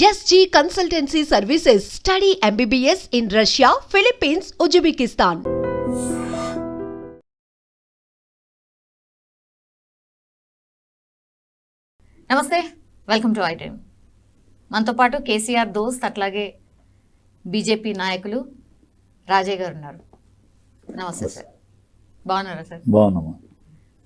SG Consultancy Services. Study MBBS in Russia, Philippines, Uzbekistan. నమస్తే, welcome to I time. మనతో పాటు కేసీఆర్ దోస్త్ అట్లాగే బీజేపీ నాయకులు రాజయ్య గారు ఉన్నారు. నమస్తే సార్, బాగున్నారా సార్? బాగున్నామా.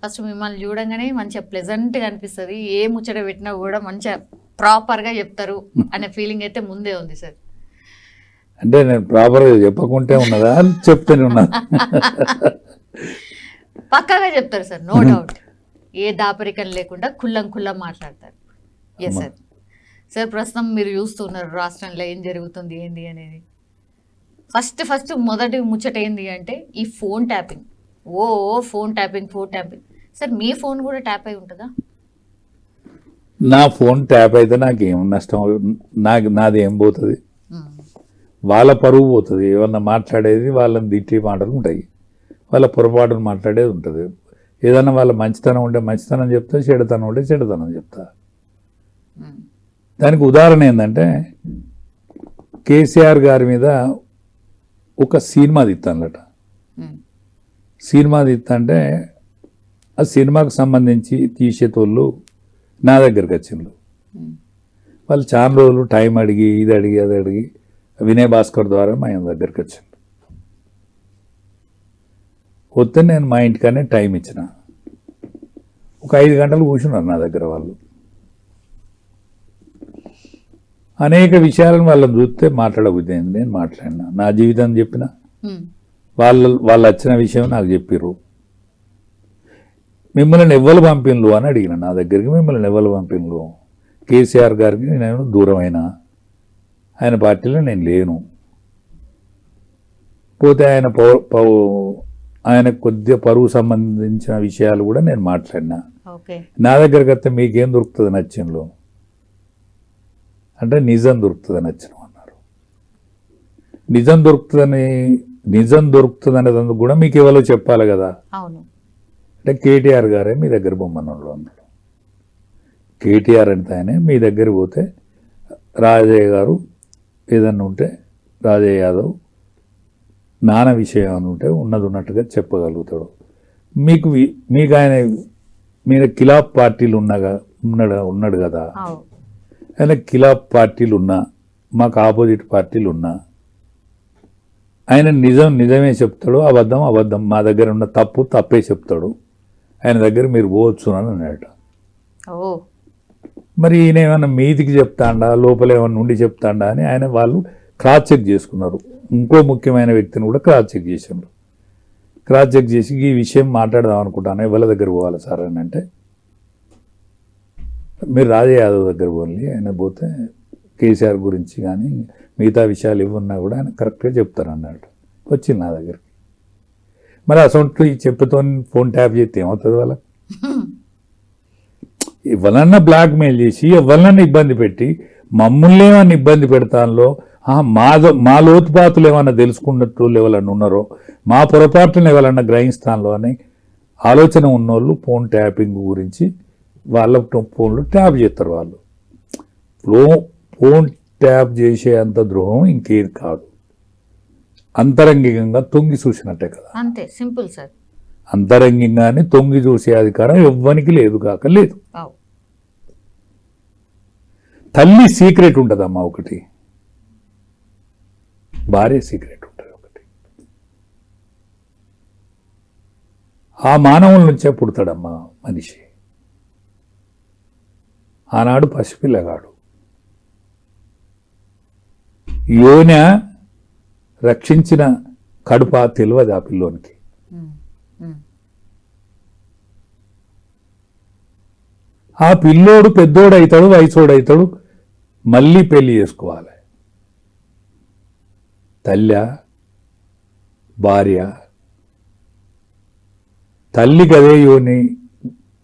ఫస్ట్ మిమ్మల్ని చూడంగానే మంచిగా ప్లెజెంట్గా అనిపిస్తుంది. ఏ ముచ్చట పెట్టినా కూడా మంచిగా ప్రాపర్గా చెప్తారు అనే ఫీలింగ్ అయితే ముందే ఉంది సార్. అంటే నేను ప్రాపర్గా చెప్పకుంటే ఉన్నదా చెప్తూనే ఉన్నా. పక్కాగా చెప్తారు సార్, నో డౌట్. ఏ దాపరికం లేకుండా కుల్లం మాట్లాడతారు. Yes sir. సార్, ప్రస్తుతం మీరు చూస్తున్నారు రాష్ట్రంలో ఏం జరుగుతుంది ఏంది అనేది. ఫస్ట్ మొదటి ముచ్చట ఏంది అంటే ఈ phone tapping. Phone tapping. Sir, మీ ఫోన్ కూడా ట్యాప్ అయి ఉంటుందా? నా ఫోన్ ట్యాప్ అయితే నాకేం నష్టం, నాది ఏం పోతుంది? వాళ్ళ పరువు పోతుంది. ఏమన్నా మాట్లాడేది వాళ్ళని తిట్టే మాటలు ఉంటాయి, వాళ్ళ పొరపాటును మాట్లాడేది ఉంటుంది. ఏదన్నా వాళ్ళ మంచితనం ఉంటే మంచితనం చెప్తా, చెడుతనం ఉంటే చెడుతనం చెప్తా. దానికి ఉదాహరణ ఏంటంటే కేసీఆర్ గారి మీద ఒక సినిమా తీస్తానట. సినిమా తీస్తా ఆ సినిమాకు సంబంధించి తీసేటోళ్ళు నా దగ్గరికి వచ్చిండ్రు. వాళ్ళు చాలా రోజులు టైం అడిగి ఇది అడిగి అది అడిగి వినయ్ భాస్కర్ ద్వారా మా ఆయన దగ్గరికి వచ్చిండు. వస్తే నేను మా ఇంటికనే టైం ఇచ్చిన. ఒక 5 గంటలు కూర్చున్నారు నా దగ్గర. వాళ్ళు అనేక విషయాలను వాళ్ళని చూస్తే మాట్లాడబుద్ధి అయింది. నేను మాట్లాడినా, నా జీవితం చెప్పిన, వాళ్ళు వచ్చిన విషయం నాకు చెప్పిర్రు. మిమ్మల్ని ఎవ్వరు పంపిన్లు అని అడిగిన నా దగ్గరికి. మిమ్మల్ని ఎవరు పంపిన్లు? కేసీఆర్ గారికి నేను దూరమైన, ఆయన పార్టీలో నేను లేను. పోతే ఆయన కొద్దిగా పరువు సంబంధించిన విషయాలు కూడా నేను మాట్లాడినా. నా దగ్గరికి వస్తే మీకేం దొరుకుతుంది నచ్చింలో అంటే నిజం దొరుకుతుంది నచ్చిన అన్నారు. నిజం దొరుకుతుంది అనేందుకు కూడా మీకు ఎవరో చెప్పాలి కదా. అంటే కేటీఆర్ గారే మీ దగ్గర బొమ్మనంలో అన్నాడు. కేటీఆర్ అంటే ఆయనే మీ దగ్గర పోతే రాజయ్య గారు ఏదన్నా ఉంటే, రాజయ్య యాదవ్ నాన్న విషయం అని ఉంటే ఉన్నది ఉన్నట్టుగా చెప్పగలుగుతాడు. మీకు ఆయన మీద కిలాఫ్ పార్టీలు ఉన్నాడు కదా. ఆయన కిలాఫ్ పార్టీలు ఉన్నా, మాకు ఆపోజిట్ పార్టీలు ఉన్నా, ఆయన నిజమే చెప్తాడు, అబద్ధం మా దగ్గర ఉన్న తప్పే చెప్తాడు. ఆయన దగ్గర మీరు పోవచ్చు అని అన్నాడట. మరి ఈయన ఏమన్నా మీదికి చెప్తాడా, లోపల ఏమన్నా ఉండి చెప్తాడా అని వాళ్ళు క్రాస్ చెక్ చేసుకున్నారు. ఇంకో ముఖ్యమైన వ్యక్తిని కూడా క్రాస్ చెక్ చేసిండ్రు. క్రాస్ చెక్ చేసి ఈ విషయం మాట్లాడదాం అనుకుంటాను, ఎవరి దగ్గర పోవాలి సార్ అని అంటే, మీరు రాజయ్య యాదవ్ దగ్గర పోండి, ఆయన పోతే కేసీఆర్ గురించి కానీ మిగతా విషయాలు ఇవ్వన్నా కూడా ఆయన కరెక్ట్గా చెప్తారన్నాడు. వచ్చింది నా దగ్గరికి. మరి అసలు ఈ చెప్పుతో ఫోన్ ట్యాప్ చేస్తే ఏమవుతుంది? వాళ్ళకి ఎవరన్నా బ్లాక్మెయిల్ చేసి ఎవరన్నా ఇబ్బంది పెట్టి మమ్మల్ని ఏమన్నా ఇబ్బంది పెడతాలో, మా లోతుపాతులు ఏమన్నా తెలుసుకున్నట్టు ఎవరన్నా ఉన్నారో, మా పొరపాట్లను ఎవరన్నా గ్రహిస్తాలో అని ఆలోచన ఉన్నోళ్ళు ఫోన్ ట్యాపింగ్ గురించి వాళ్ళ ఫోన్లు ట్యాప్ చేస్తారు. వాళ్ళు ఫోన్ ట్యాప్ చేసే అంత ద్రోహం ఇంకేది కాదు. అంతరంగికంగా తొంగి చూసినట్టే కదా. అంతే, సింపుల్ సార్. అంతరంగికంగానే తొంగి చూసే అధికారం ఎవ్వనికి లేదు కాక లేదు. తల్లి సీక్రెట్ ఉంటుందమ్మా ఒకటి, భార్య సీక్రెట్ ఉంటుంది ఒకటి. ఆ మానవుల నుంచే పుడతాడమ్మా మనిషి. ఆనాడు పసిపిల్లగాడు యోన రక్షించిన కడుప తెలియదు ఆ పిల్లోనికి. ఆ పిల్లోడు పెద్దోడవుతాడు, వయసోడవుతాడు, మళ్ళీ పెళ్లి చేసుకోవాలి. తల్లి భార్య, తల్లి గదే యోని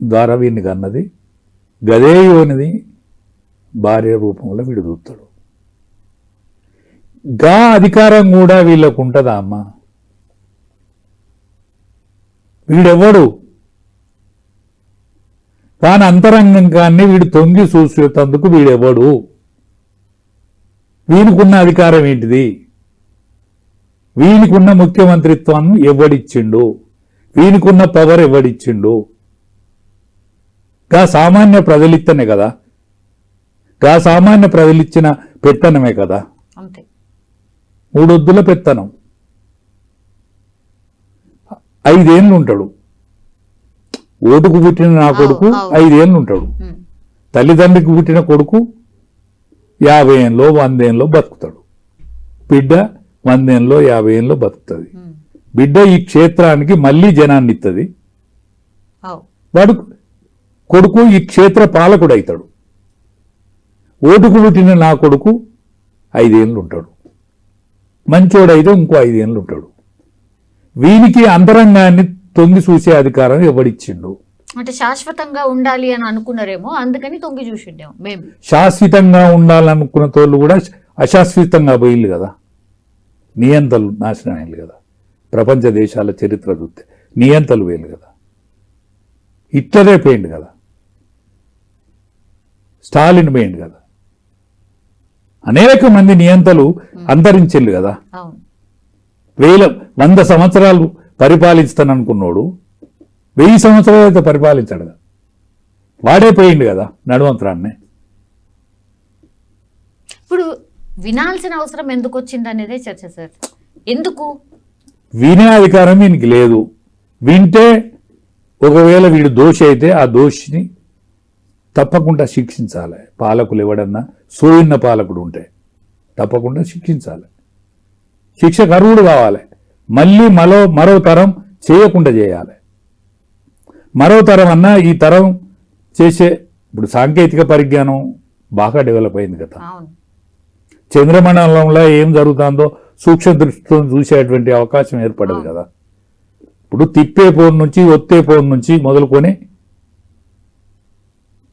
ద్వారా వీడిని కన్నది, గదే యోనిది భార్య రూపంలో వీడు చూస్తాడు. గా అధికారం కూడా వీళ్ళకు ఉంటుందా అమ్మ? వీడెవ్వడు? వాని అంతరంగాన్ని వీడు తొంగి చూసేటందుకు వీడెవ్వడు? వీనికున్న అధికారం ఏంటిది? వీనికున్న ముఖ్యమంత్రిత్వం ఎవడిచ్చిండు? వీనికున్న పవర్ ఎవడిచ్చిండు? గా సామాన్య ప్రజలిత్తనే కదా, గా సామాన్య ప్రజలిచ్చిన పెత్తనమే కదా. అంతే. 3 వద్దుల పెత్తనం. 5 ఏళ్ళు ఉంటాడు. ఓటుకు పుట్టిన నా కొడుకు 5 ఏళ్ళు ఉంటాడు. తల్లిదండ్రికి పుట్టిన కొడుకు 50 ఏళ్ళలో 100 ఏళ్ళలో బతుకుతాడు. బిడ్డ 100 ఏళ్ళలో 50 ఏళ్ళలో బతుకుతుంది. బిడ్డ ఈ క్షేత్రానికి మళ్ళీ జనాన్ని ఇస్తుంది. వాడు కొడుకు ఈ క్షేత్ర పాలకుడు అవుతాడు. ఓటుకు పుట్టిన నా కొడుకు 5 ఏళ్ళు ఉంటాడు. మంచోడైతే ఇంకో 5 ఏళ్ళు ఉంటాడు. వీనికి అంతరంగాన్ని తొంగి చూసే అధికారం ఎవడిచ్చిండు? అంటే శాశ్వతంగా ఉండాలి అని అనుకున్నారేమో, అందుకని తొంగి చూసిండేమో. మేము శాశ్వతంగా ఉండాలనుకున్న తోళ్ళు కూడా అశాశ్వతంగా పోయిల్లు కదా. నియంతలు నాశనం అయ్యారు కదా. ప్రపంచ దేశాల చరిత్ర చూస్తే నియంతలు వేలు కదా. హిట్లరే పోయిండు కదా. స్టాలిన్ పోయిండు కదా. అనేక మంది నియంతలు అంతరించెళ్ళు కదా. 100 సంవత్సరాలు పరిపాలిస్తాననుకున్నాడు 1000 సంవత్సరాలు అయితే పరిపాలించాడు కదా. వాడే పోయిండు కదా నడువంతరాన్ని. ఇప్పుడు వినాల్సిన అవసరం ఎందుకు వచ్చింది అనేదే చర్చ సార్. ఎందుకు వినే అధికారం వీనికి లేదు. వింటే ఒకవేళ వీడు దోషి అయితే ఆ దోషిని తప్పకుండా శిక్షించాలి. పాలకులు ఎవడన్నా సోయిన్న పాలకుడు ఉంటే తప్పకుండా శిక్షించాలి. శిక్షకు అర్హుడు కావాలి. మళ్ళీ మరో తరం చేయకుండా చేయాలి. మరో తరం అన్నా ఈ తరం చేసే ఇప్పుడు సాంకేతిక పరిజ్ఞానం బాగా డెవలప్ అయింది కదా. చంద్రమండలంలో ఏం జరుగుతుందో సూక్ష్మ దృష్టితో చూసేటువంటి అవకాశం ఏర్పడదు కదా. ఇప్పుడు తిప్పే ఫోన్ నుంచి ఒత్తే ఫోన్ నుంచి మొదలుకొని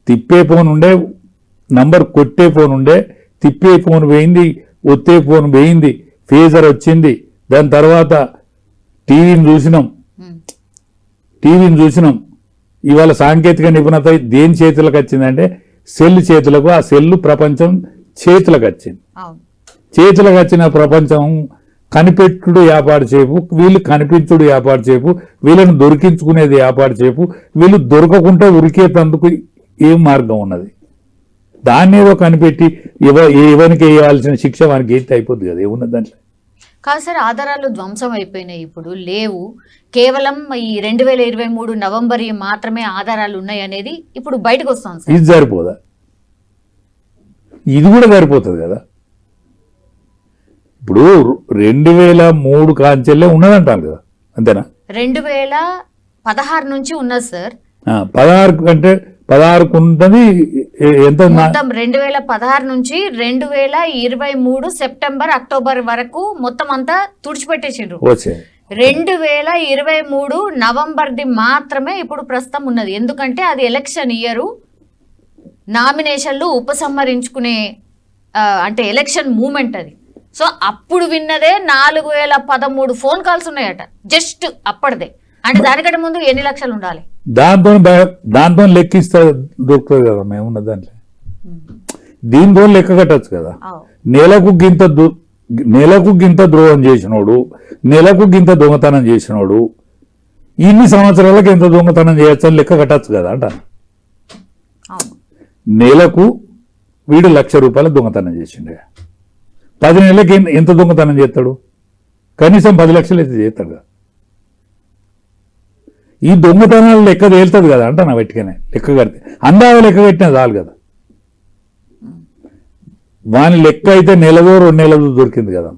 తిప్పే ఫోన్ ఉండే, నంబర్ కొట్టే ఫోన్ ఉండే, తిప్పే ఫోన్ పోయింది, ఒత్తే ఫోన్ పోయింది, ఫేజర్ వచ్చింది. దాని తర్వాత టీవీని చూసినాం. ఇవాళ సాంకేతిక నిపుణత దేని చేతులకు వచ్చిందంటే సెల్ చేతులకు. ఆ సెల్లు ప్రపంచం చేతులకు వచ్చింది. చేతులకు వచ్చిన ప్రపంచం కనిపెట్టుడు ఏర్పాటు చేపు, వీళ్ళు కనిపించుడు ఏర్పాటు చేపు, వీళ్ళని దొరికించుకునేది ఏర్పాటు చేపు, వీళ్ళు దొరకకుండా ఉరికేటందుకు ఏం మార్గం ఉన్నది? దాన్ని ఏదో కనిపెట్టి ఎవరికి వేయాల్సిన శిక్ష వానికి అయితే అయిపోద్ది కదా. ఏమున్నది దాంట్లో? కాదు సార్, ఆధారాలు ధ్వంసం అయిపోయినాయి, ఇప్పుడు లేవు. కేవలం ఈ 2023 నవంబర్ మాత్రమే ఆధారాలు ఉన్నాయి అనేది ఇప్పుడు బయటకు వస్తుంది సార్. ఇది సరిపోదా? ఇది కూడా సరిపోతుంది కదా. ఇప్పుడు 2003 కాంచెల్లే ఉన్నదంటాను కదా, అంతేనా? 2016 నుంచి ఉన్నది సార్. 16 కంటే 16 ఉన్నది ఎంత? మొత్తం 2016 నుంచి 2023 సెప్టెంబర్ అక్టోబర్ వరకు మొత్తం అంతా తుడిచిపెట్టేసిండ్రు. 2023 నవంబర్ది మాత్రమే ఇప్పుడు ప్రస్తుతం ఉన్నది. ఎందుకంటే అది ఎలక్షన్ ఇయరు, నామినేషన్లు ఉపసంహరించుకునే అంటే ఎలక్షన్ మూమెంట్ అది. సో అప్పుడు విన్నదే 4013 ఫోన్ కాల్స్ ఉన్నాయట, జస్ట్ అప్పటిదే. అంటే దానికంటే ముందు ఎన్ని లక్షలు ఉండాలి? దాంతో లెక్కిస్తే దొరుకుతుంది కదా. మేమున్న దాంట్లో దీంతో లెక్క కట్టచ్చు కదా. నెలకు గింత ద్రోహం చేసినోడు, నెలకు గింత దొంగతనం చేసినోడు, ఇన్ని సంవత్సరాలకు ఎంత దొంగతనం చేయొచ్చు అని లెక్క కట్టచ్చు కదా అంట. నెలకు వీడు 1,00,000 రూపాయలు దొంగతనం చేసిండే, 10 నెలలకి ఎంత దొంగతనం చేస్తాడు? కనీసం 10 లక్షలు అయితే చేస్తాడు కదా. ఈ దొంగతనాలు లెక్క తేలుతుంది కదా అంట. నా వెట్టుకనే లెక్క కడితే అందావ లెక్క కట్టినా చాలు కదా. వాని లెక్క అయితే నెలదో 2 నెలలు దొరికింది కదా.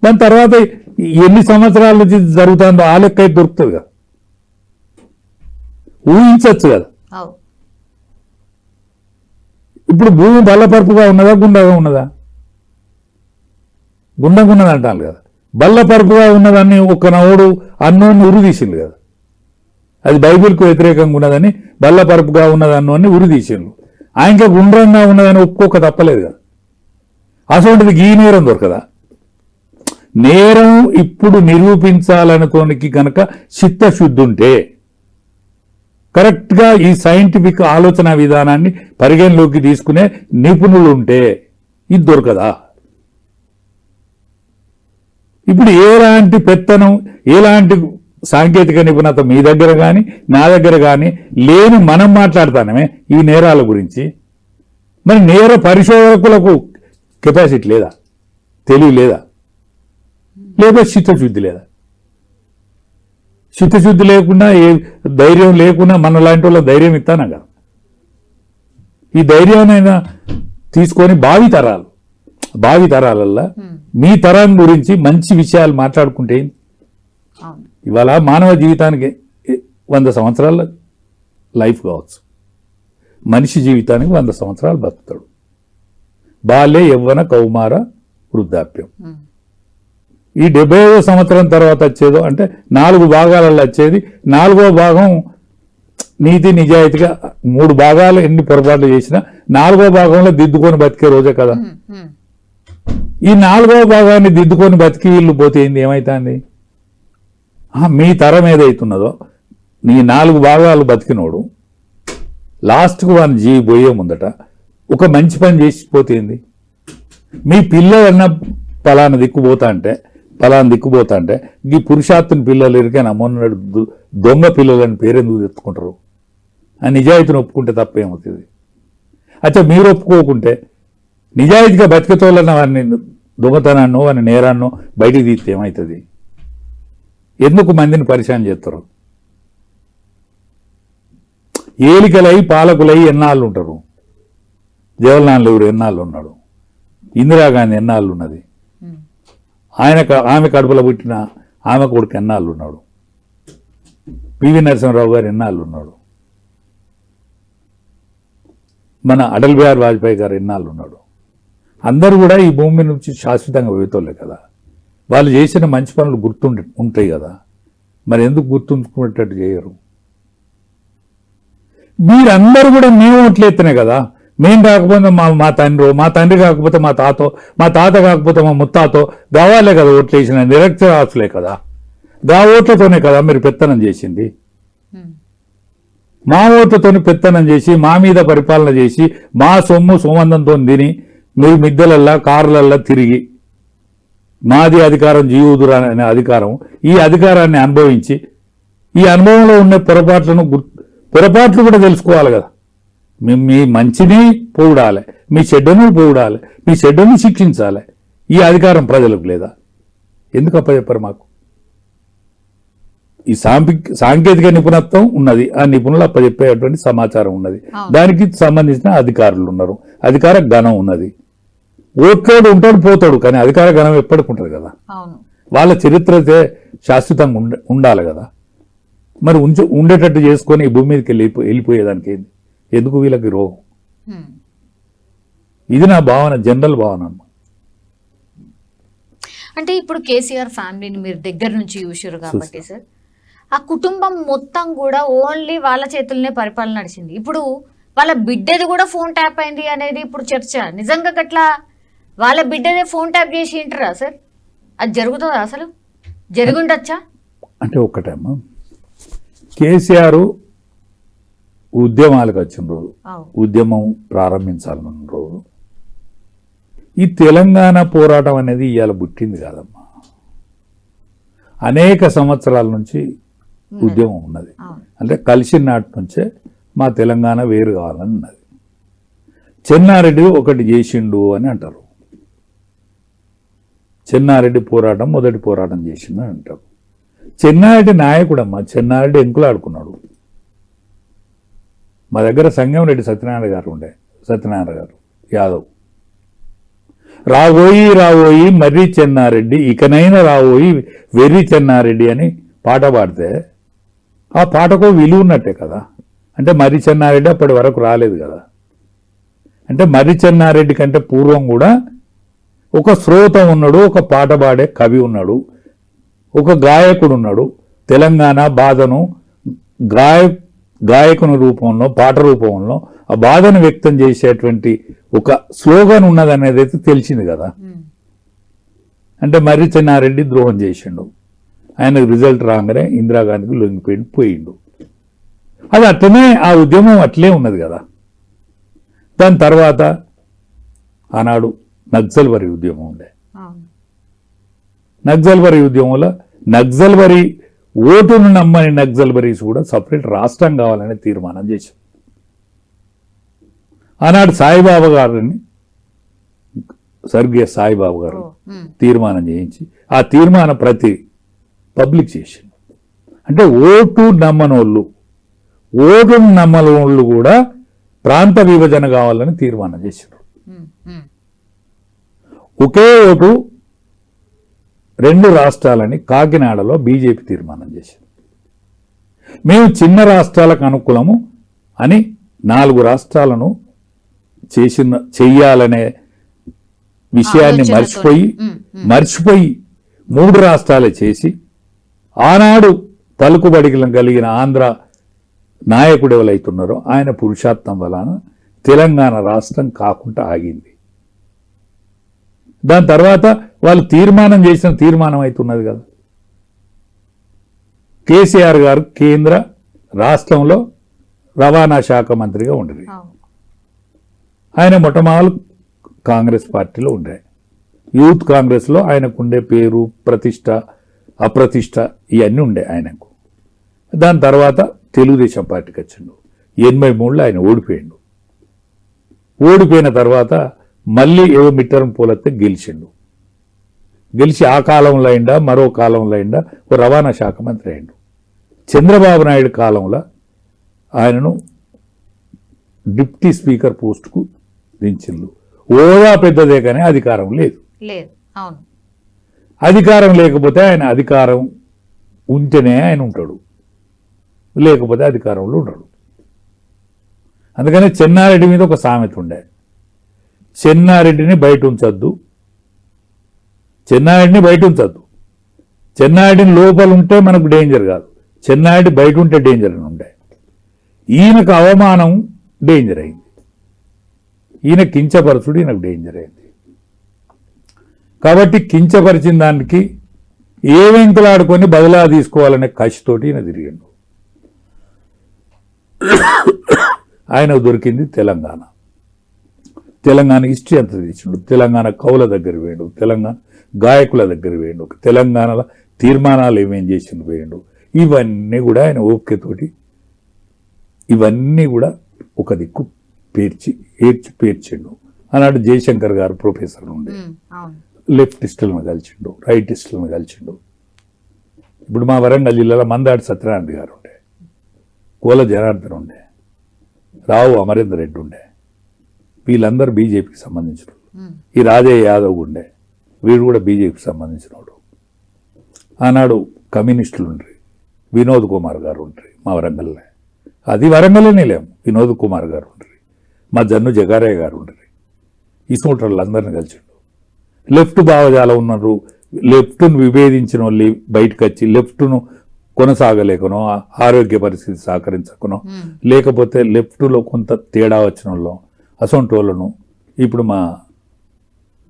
దాని తర్వాత ఎన్ని సంవత్సరాల నుంచి జరుగుతుందో ఆ లెక్క అయితే దొరుకుతుంది కదా. ఊహించచ్చు కదా. ఇప్పుడు భూమి బల్లపరుపుగా ఉన్నదా, గుండగా ఉన్నదా? గుండంగా ఉన్నది అంటాను కదా. బల్లపరుపుగా ఉన్నదాన్ని ఒక నవుడు అన్నోన్ని ఉరి తీసిండు కదా. అది బైబిల్కు వ్యతిరేకంగా ఉన్నదని బల్లపరుపుగా ఉన్నదన్నోన్ని ఉరి తీసిండు. ఆయనకి గుండ్రంగా ఉన్నదని ఒప్పుకోక తప్పలేదు కదా. అసలు ఈ నేరం దొరకదా? నేరం ఇప్పుడు నిరూపించాలనుకోనికి కనుక చిత్తశుద్ధి ఉంటే, కరెక్ట్గా ఈ సైంటిఫిక్ ఆలోచన విధానాన్ని పరిగణలోకి తీసుకునే నిపుణులు ఉంటే ఇది దొరకదా? ఇప్పుడు ఎలాంటి పెత్తనం, ఎలాంటి సాంకేతిక నిపుణత మీ దగ్గర కానీ నా దగ్గర కానీ లేని మనం మాట్లాడతానమే ఈ నేరాల గురించి. మరి నేర పరిశోధకులకు కెపాసిటీ లేదా, తెలివి లేదా, లేదా చిత్తశుద్ధి లేదా? చిత్తశుద్ధి లేకుండా, ఏ ధైర్యం లేకుండా మన లాంటి వాళ్ళ ధైర్యం ఇస్తానా కదా. ఈ ధైర్యాన్నైనా తీసుకొని భావి తరాలల్లా మీ తరం గురించి మంచి విషయాలు మాట్లాడుకుంటే ఇవాళ మానవ జీవితానికి 100 సంవత్సరాల లైఫ్ కావచ్చు, మనిషి జీవితానికి 100 సంవత్సరాలు బతుకుతాడు. బాల్య, యవ్వన, కౌమార, వృద్ధాప్యం. ఈ 70వ సంవత్సరం తర్వాత వచ్చేదో అంటే 4 భాగాలలో వచ్చేది 4వ భాగం నీతి నిజాయితీగా 3 భాగాలు ఎన్ని పొరపాట్లు చేసినా 4వ భాగంలో దిద్దుకొని బతికే రోజే కదా. ఈ 4వ భాగాన్ని దిద్దుకొని బతికి వీళ్ళు పోతే ఏంది, ఏమైతుంది? మీ తరం ఏదైతున్నదో నీ 4 భాగాలు బతికినోడు లాస్ట్కు వాని పోయే ముందట ఒక మంచి పని చేసిపోతేంది? మీ పిల్లలన్న పలానా దిక్కుపోతా అంటే ఈ పురుషార్థుని పిల్లలు ఎరికైనా మొన్న దొంగ పిల్లలని పేరెందుకు తెచ్చుకుంటారు? ఆ నిజాయితీని ఒప్పుకుంటే తప్పేమవుతుంది? అచ్చా మీరు ఒప్పుకోకుంటే నిజాయితీగా బతికతోళ్ళన్న వారిని దొంగతనాన్నో వాని నేరాన్నో బయటికి తీస్తే ఏమవుతుంది? ఎందుకు మందిని పరిచయం చేస్తారు? ఏలికలై పాలకులై ఎన్నాళ్ళు ఉంటారు? జవహర్లాల్ నెహ్రూ ఎన్నాళ్ళు ఉన్నాడు? ఇందిరాగాంధీ ఎన్నాళ్ళు ఉన్నది? ఆమె కడుపులో పుట్టిన ఆమె కొడుకు ఎన్నాళ్ళు ఉన్నాడు? పివి నరసింహరావు గారు ఎన్నాళ్ళు ఉన్నాడు? మన అటల్ బిహారీ వాజ్పేయి గారు ఎన్నాళ్ళు ఉన్నాడు? అందరూ కూడా ఈ భూమి నుంచి శాశ్వతంగా పోయేతోళ్ళే కదా. వాళ్ళు చేసిన మంచి పనులు ఉంటాయి కదా, మరి ఎందుకు గుర్తుంచుకునేటట్టు చేయరు? మీరందరూ కూడా మేము ఓట్లేస్తేనే కదా. మేము కాకపోతే మా తండ్రి కాకపోతే మా తాత కాకపోతే మా ముత్తాతో గావాలే కదా ఓట్లు వేసిన నిరక్షరాస్యులే కదా. గా ఓట్లతోనే కదా మీరు పెత్తనం చేసింది. మా ఓట్లతోని పెత్తనం చేసి మా మీద పరిపాలన చేసి మా సొమ్ము సోమందంతో తిని మీరు మిద్దెలల్లా కార్లల్లా తిరిగి మాది అధికారం జీవుదురా అనే అధికారం, ఈ అధికారాన్ని అనుభవించి ఈ అనుభవంలో ఉన్న పొరపాట్లు కూడా తెలుసుకోవాలి కదా. మీ మంచిని పోవుడాలి, మీ చెడ్డను పోవుడాలి, మీ చెడ్డను శిక్షించాలి. ఈ అధికారం ప్రజలకు లేదా? ఎందుకు అప్పచెప్పారు మాకు? ఈ సాంకేతిక నిపుణత్వం ఉన్నది, ఆ నిపుణులు అప్పచెప్పేటువంటి సమాచారం ఉన్నది, దానికి సంబంధించిన అధికారులు ఉన్నారు, అధికార గణం ఉన్నది. ఓట్లోడు ఉంటాడు పోతాడు, కానీ అధికార గణం ఎప్పటికి ఉంటుంది కదా. వాళ్ళ చరిత్ర అయితే శాశ్వతంగా ఉండాలి కదా. మరి ఉండేటట్టు చేసుకొని ఈ భూమి మీదకి వెళ్ళిపోయేదానికి ఏంది? ఎందుకు వీళ్ళకి రోగం? ఇది నా భావన, జనరల్ భావన. అంటే ఇప్పుడు కేసీఆర్ ఫ్యామిలీని మీరు దగ్గర నుంచి చూసారు కాబట్టి సార్, ఆ కుటుంబం మొత్తం కూడా ఓన్లీ వాళ్ళ చేతుల్లోనే పరిపాలన నడిచింది. ఇప్పుడు వాళ్ళ బిడ్డది కూడా ఫోన్ ట్యాప్ అయింది అనేది ఇప్పుడు చర్చ. నిజంగా గట్లా వాళ్ళ బిడ్డదే ఫోన్ ట్యాప్ చేసి వింటారా సార్? అది జరుగుతుందా? అసలు జరుగుండొచ్చా? అంటే ఒక్కటేమో కేసీఆర్ ఉద్యమాలకు వచ్చిన రోజు, ఉద్యమం ప్రారంభించాలన్న రోజు ఈ తెలంగాణ పోరాటం అనేది ఇవాళ పుట్టింది కాదమ్మా. అనేక సంవత్సరాల నుంచి ఉద్యమం ఉన్నది. అంటే కలిసిన నాటి నుంచే మా తెలంగాణ వేరు కావాలని ఉన్నది. చెన్నారెడ్డి ఒకటి చేసిండు అని అంటారు. చెన్నారెడ్డి పోరాటం మొదటి పోరాటం చేసిండు అని అంటారు. చెన్నారెడ్డి నాయకుడమ్మా. చెన్నారెడ్డి ఎంకులాడుకున్నాడు. మా దగ్గర సంగంరెడ్డి సత్యనారాయణ గారు యాదవ్ రాబోయి మర్రి చెన్నారెడ్డి, ఇకనైనా రాబోయి వెర్రి చెన్నారెడ్డి అని పాట పాడితే ఆ పాటకు విలువ ఉన్నట్టే కదా. అంటే మర్రి చెన్నారెడ్డి అప్పటి వరకు రాలేదు కదా. అంటే మర్రి చెన్నారెడ్డి కంటే పూర్వం కూడా ఒక శ్రోత ఉన్నాడు, ఒక పాట పాడే కవి ఉన్నాడు, ఒక గాయకుడు ఉన్నాడు. తెలంగాణ బాధను గాయకుని రూపంలో, పాట రూపంలో ఆ బాధను వ్యక్తం చేసేటువంటి ఒక స్లోగన్ ఉన్నదనేది అయితే తెలిసింది కదా. అంటే మర్రి చెన్నారెడ్డి ద్రోహం చేసిండు. ఆయనకు రిజల్ట్ రాగానే ఇందిరాగాంధీకి లొంగిపోయిండు. అది అట్లనే ఆ ఉద్యమం అట్లే ఉన్నది కదా. దాని తర్వాత ఆనాడు నక్సల్బరీ ఉద్యమం ఉండే. నక్సల్బరీ ఉద్యమంలో నక్సల్బరీ ఓటును నమ్మని నక్సల్బరీస్ కూడా సపరేట్ రాష్ట్రం కావాలని తీర్మానం చేశారు. ఆనాడు సాయిబాబా గారిని స్వర్గీయ సాయిబాబా గారు తీర్మానం చేయించి ఆ తీర్మాన ప్రతి పబ్లిక్ చేసిండు. అంటే ఓటును నమ్మనోళ్ళు కూడా ప్రాంత విభజన కావాలని తీర్మానం చేశారు. ఒకే ఓటు 2 రాష్ట్రాలని కాకినాడలో బీజేపీ తీర్మానం చేశారు. మేము చిన్న రాష్ట్రాలకు అనుకూలము అని 4 రాష్ట్రాలను చెయ్యాలనే విషయాన్ని మర్చిపోయి 3 రాష్ట్రాలే చేసి ఆనాడు పలుకుబడి కలిగిన ఆంధ్ర నాయకుడు ఎవరైతున్నారో ఆయన పురుషార్థం వలన తెలంగాణ రాష్ట్రం కాకుండా ఆగింది. దాని తర్వాత వాళ్ళు తీర్మానం చేసిన తీర్మానం అవుతున్నది కదా. కేసీఆర్ గారు కేంద్ర రాష్ట్రంలో రవాణా శాఖ మంత్రిగా ఉండేది. ఆయన మొట్టమొదలు కాంగ్రెస్ పార్టీలో ఉండే, యూత్ కాంగ్రెస్లో ఆయనకుండే పేరు, ప్రతిష్ట, అప్రతిష్ట ఇవన్నీ ఉండే ఆయనకు. దాని తర్వాత తెలుగుదేశం పార్టీకి వచ్చిండు. 83లో ఆయన ఓడిపోయిన తర్వాత మళ్ళీ ఏవో మిట్టరం పోలెత్తే గెలిచి ఆ కాలంలో అయిందా మరో కాలంలో అయిందా ఓ రవాణా శాఖ మంత్రి అయిండు. చంద్రబాబు నాయుడు కాలంలో ఆయనను డిప్యూటీ స్పీకర్ పోస్టుకు దించిండు. ఓదా పెద్దదే కానీ అధికారం లేదు. అధికారం లేకపోతే ఆయన అధికారం ఉంటేనే ఆయన ఉంటాడు, లేకపోతే అధికారంలో ఉండడు. అందుకని చెన్నారెడ్డి మీద ఒక సామెత ఉండే, చెన్నారెడ్డిని బయట ఉంచద్దు, చెన్నారెడ్డిని లోపల ఉంటే మనకు డేంజర్ కాదు, చెన్నారెడ్డి బయట ఉంటే డేంజర్ అని ఉండే. ఈయనకు అవమానం డేంజర్ అయింది, ఈయన కించపరచుడు ఈయనకు డేంజర్ అయింది. కాబట్టి కించపరిచిన దానికి ఏ వెంకులాడుకొని బదులా తీసుకోవాలనే కసితోటి ఈయన తిరిగిండు. ఆయన దొరికింది తెలంగాణ హిస్టరీ అంతా తీసిండు. తెలంగాణ కవుల దగ్గర వేయండు, తెలంగాణ గాయకుల దగ్గర వేయండు, తెలంగాణలో తీర్మానాలు ఏమేం చేసిండు వేయండు. ఇవన్నీ కూడా ఆయన ఓపికతోటి ఇవన్నీ కూడా ఒక దిక్కు పేర్చిండు. అన్నాడు జయశంకర్ గారు ప్రొఫెసర్ ఉండే, లెఫ్టిస్టులను కలిసిండు, రైటిస్టులను కలిసిండు. ఇప్పుడు మా వరంగల్ జిల్లాలో మందాడి సత్యనారాయణ గారు ఉండే, కోల జనార్దన్ ఉండే, రావు అమరేందర్ రెడ్డి ఉండే, వీళ్ళందరూ బీజేపీకి సంబంధించిన. ఈ రాజయ్య యాదవ్ ఉండే, వీడు కూడా బీజేపీకి సంబంధించినవాడు. ఆనాడు కమ్యూనిస్టులు ఉండ్రి, వినోద్ కుమార్ గారు ఉండ్రి మా వరంగల్లో. అది వరంగల్లోనే లేము, వినోద్ కుమార్ గారు ఉండ్రి, మా జన్ను జగారయ్య గారు ఉండ్రి. ఈ సూట్రలందరినీ కలిసిండు. లెఫ్ట్ భావజాలం ఉన్నారు, లెఫ్ట్ను విభేదించిన వాళ్ళు బయటకు వచ్చి లెఫ్ట్ను కొనసాగలేకనో, ఆరోగ్య పరిస్థితి సహకరించకనో, లేకపోతే లెఫ్ట్లో కొంత తేడా వచ్చిన వాళ్ళు అసొంటి వాళ్ళను ఇప్పుడు మా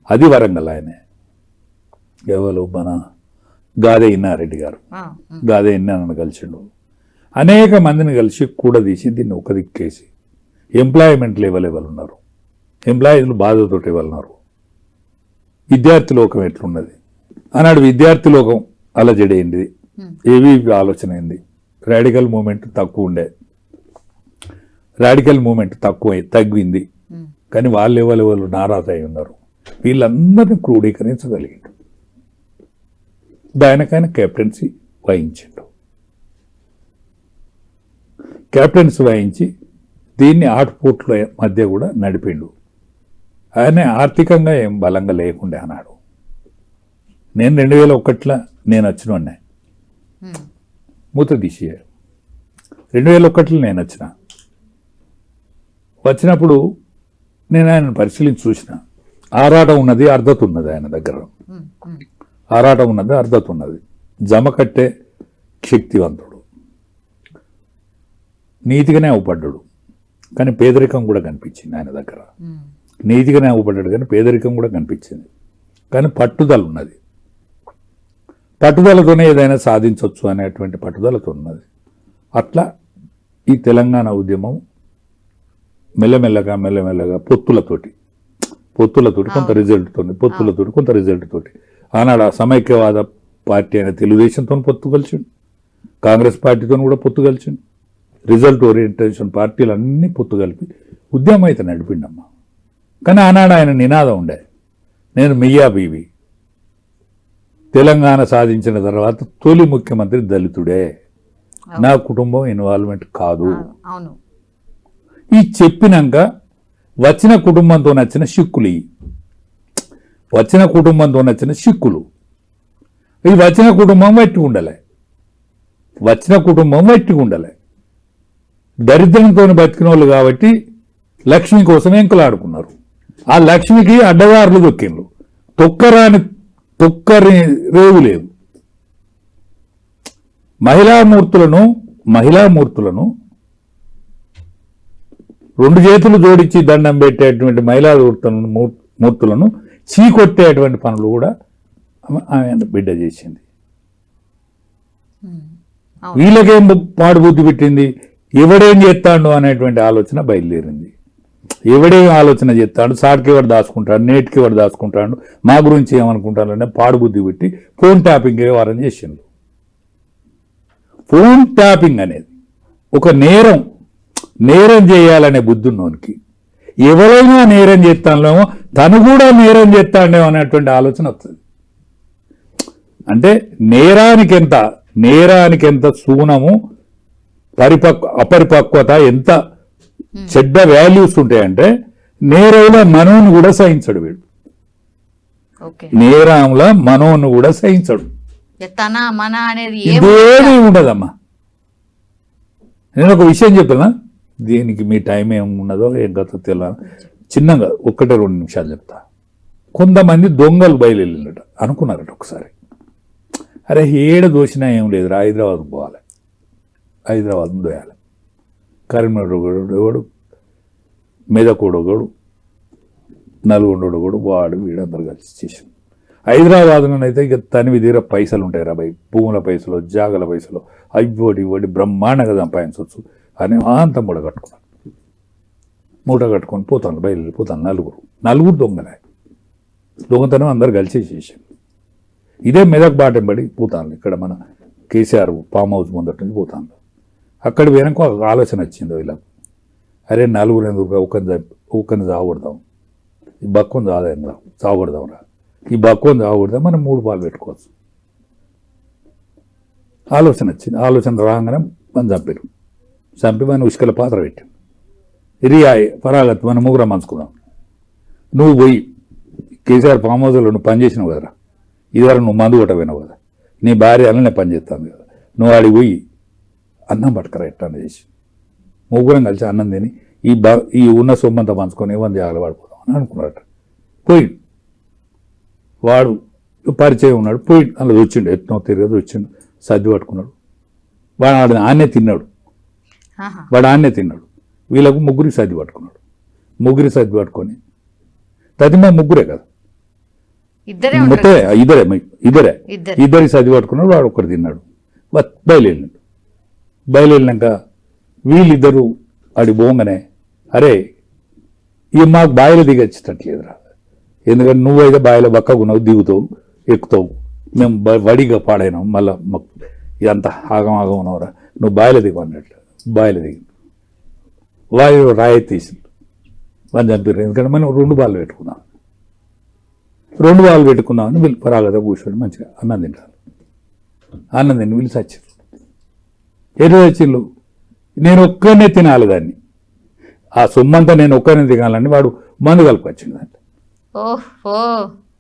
అది వరంగల్ ఆయనే ఎవరు మన గాదే ఇన్నారెడ్డి గారు, గాదే ఇన్నారని కలిసిండు. అనేక మందిని కలిసి కూడా తీసి దీన్ని ఒక దిక్కేసి ఎంప్లాయ్మెంట్ లెవెల్ ఉన్నారు, ఎంప్లాయీలు బాధతోటి ఉన్నారు. విద్యార్థి లోకం ఎట్లున్నది అన్నాడు. విద్యార్థి లోకం అలజడైంది, ఏవి ఆలోచన అయింది. రాడికల్ మూమెంట్ తక్కువ ఉండే, రాడికల్ మూమెంట్ తగ్గింది. కానీ వాళ్ళు ఎవరు నారాజ అయి ఉన్నారు. వీళ్ళందరినీ క్రోడీకరించగలిగిండు. దానికైనా కెప్టెన్సీ వహించిండు. కెప్టెన్సీ వహించి దీన్ని ఆటుపోట్ల మధ్య కూడా నడిపిండు. ఆయన ఆర్థికంగా ఏం బలంగా లేకుండే అన్నాడు. నేను 2001లో నేను వచ్చిన మూత తీసి 2001లో నేను వచ్చినప్పుడు నేను ఆయనను పరిశీలించి చూసిన. ఆరాటం ఉన్నది, అర్ధత ఉన్నది ఆయన దగ్గర. ఆరాటం ఉన్నది, అర్ధత ఉన్నది. జమ కట్టే శక్తివంతుడు, నీతిగానే అవపడ్డాడు. కానీ పేదరికం కూడా కనిపించింది ఆయన దగ్గర. నీతిగానే అవపడ్డాడు కానీ పేదరికం కూడా కనిపించింది. కానీ పట్టుదల ఉన్నది, పట్టుదలతోనే ఏదైనా సాధించవచ్చు అనేటువంటి పట్టుదలతో ఉన్నది. అట్లా ఈ తెలంగాణ ఉద్యమం మెల్లమెల్లగా పొత్తులతోటి కొంత రిజల్ట్ తోటి ఆనాడు ఆ సమైక్యవాద పార్టీ అయిన తెలుగుదేశంతో పొత్తు కలిసిండు, కాంగ్రెస్ పార్టీతో కూడా పొత్తు కలిసిండు, రిజల్ట్ ఓరియంటేషన్ పార్టీలు అన్నీ పొత్తు కలిపి ఉద్యమం అయితే నడిపిండమ్మా. కానీ ఆనాడు ఆయన నినాదం ఉండే, నేను మియా బీవి, తెలంగాణ సాధించిన తర్వాత తొలి ముఖ్యమంత్రి దళితుడే, నా కుటుంబం ఇన్వాల్వ్మెంట్ కాదు. అవును. ఈ చెప్పినాక వచ్చిన కుటుంబంతో నచ్చిన సిక్కులు, వచ్చిన కుటుంబంతో నచ్చిన సిక్కులు, ఈ వచ్చిన కుటుంబం వట్టి ఉండలే, వచ్చిన కుటుంబం వట్టి ఉండలే, దరిద్రంతో బతికిన వాళ్ళు కాబట్టి లక్ష్మి కోసం ఎంకులాడుకున్నారు. ఆ లక్ష్మికి అడ్డదారులు దొక్కిండ్రు, తొక్కరి రేవు లేదు. మహిళామూర్తులను రెండు చేతులు జోడించి దండం పెట్టేటువంటి మహిళా మూర్తులను చీకొట్టేటువంటి పనులు కూడా ఆమె బిడ్డ చేసింది. వీళ్ళకేం పాడుబుద్ధి పెట్టింది, ఎవడేం చేస్తాడు అనేటువంటి ఆలోచన బయలుదేరింది. ఎవడేం ఆలోచన చేస్తాడు, సాటికి ఎవడు దాచుకుంటాడు, నేటికి ఎవడు దాచుకుంటాడు, మా గురించి ఏమనుకుంటాడనే పాడుబుద్ధి పెట్టి ఫోన్ ట్యాపింగ్ వ్యవహారం చేసిండు. ఫోన్ ట్యాపింగ్ అనేది ఒక నేరం చేయాలనే బుద్ధి ఉన్నోనికి, ఎవరైనా నేరం చేస్తానేమో తను కూడా నేరం చేస్తాడేమో అనేటువంటి ఆలోచన వస్తుంది. అంటే నేరానికి ఎంత సూనము, అపరిపక్వత, ఎంత చెడ్డ వాల్యూస్ ఉంటాయంటే నేరంలో మనోను కూడా సహించడు వీడు. నేరంలో మనోను కూడా సహించడు, ఇదేమీ ఉండదమ్మా. నేను ఒక విషయం చెప్పినా, దీనికి మీ టైం ఏమున్నదో ఏం కథ తెలియదు, చిన్నగా 1-2 నిమిషాలు చెప్తా. కొంతమంది దొంగలు బయలుదేరినట అనుకున్నారట ఒకసారి, అరే ఏడ దోషినా ఏం లేదు, హైదరాబాద్ పోవాలి, హైదరాబాద్ దోయాలి, కరీంనగర్ ఒకడు, మెదకోడు ఒకడు, నల్గొండ ఒకడు, వాడు వీడందరూ కలిసి చేసాం. హైదరాబాద్లోనైతే ఇక తనివి తీర పైసలు ఉంటాయి రా భయ్, భూముల పైసలు, జాగల పైసలు, ఇవ్వడి బ్రహ్మాండంగా సంపాదించవచ్చు అని అంత మూట కట్టుకొని పోతాను, బయలుదేరిపోతాను. నలుగురు దొంగతనం అందరు కలిసి చేసాం. ఇదే మెదక్ బాటంబడి పోతాను, ఇక్కడ మన కేసీఆర్ ఫామ్ హౌస్ ముందటి నుంచి పోతాను. అక్కడ వెనక ఒక ఆలోచన వచ్చింది వీళ్ళకు, అరే నలుగురు ఎందుకు ఒకరిని చావగొడదాం, ఈ బక్కుని చావగొడదాం రా, ఈ బక్కుని చావగొడదాం, మనం 3 పాలు పెట్టుకోవచ్చు. ఆలోచన వచ్చింది, ఆలోచన రాగానే మనం చంపి మన ఉసుకల పాత్ర పెట్టాం. రియాయ్ పరాగత్ మనం 3 మంచుకుందాం, నువ్వు పోయి కేసీఆర్ ఫామ్ హౌస్లో నువ్వు పనిచేసినావు కదరా, ఇదివరకు నువ్వు మందు కొట్టపోయినావు కదా, నీ భార్య అలానే పనిచేస్తాను కదా, నువ్వు ఆడికి పోయి అన్నం పట్టుకరా ఎట్లా చేసి 3 కలిసి అన్నం తిని ఈ ఉన్న సొమ్మంతా పంచుకొని ఏమని జాగ్రత్త పడిపోదాం అని అనుకున్నాడట. పోయి వాడు పరిచయం ఉన్నాడు, పోయి అందులో వచ్చిండు, ఎట్నో తిరగదు వచ్చిండు, సర్ది పట్టుకున్నాడు, వాడు ఆన్నే తిన్నాడు, వీళ్ళకు 3 సర్ది పట్టుకున్నాడు. 3 సర్ది పట్టుకొని తదిమా 3 కదా, మొత్తం ఇద్దరి సర్ది పట్టుకున్నాడు, వాడు ఒక్కడు తిన్నాడు, బయలుదేరినాక వీళ్ళిద్దరూ ఆడి పోగానే, అరే ఇక మాకు బాయిలో దిగచ్చేటట్లేదురా, ఎందుకంటే నువ్వైతే బాయిలో బక్కకున్నావు, దిగుతావు, ఎక్కుతావు, మేము వడిగా పాడైనాం, మళ్ళీ మాకు ఇదంతా ఆగం ఉన్నావురా, నువ్వు బాయిలో దిగు అన్నట్లు. బాయిలో దిగి వాయు రాయి తీసింది, వాళ్ళు చంపారు. ఎందుకంటే మనం 2 బాళ్ళు పెట్టుకున్నాం, 2 బాళ్ళు పెట్టుకున్నామని వీళ్ళు పరాగత కూర్చొని మంచిగా అన్నం తింటారు. అన్నం తిని వీళ్ళు చచ్చారు. ఎటు వచ్చిళ్ళు, నేను ఒక్కనే తినాలి దాన్ని, ఆ సొమ్మంతా నేను ఒక్కనే తినాలని వాడు మందు కలుపుకొచ్చింది అంటే.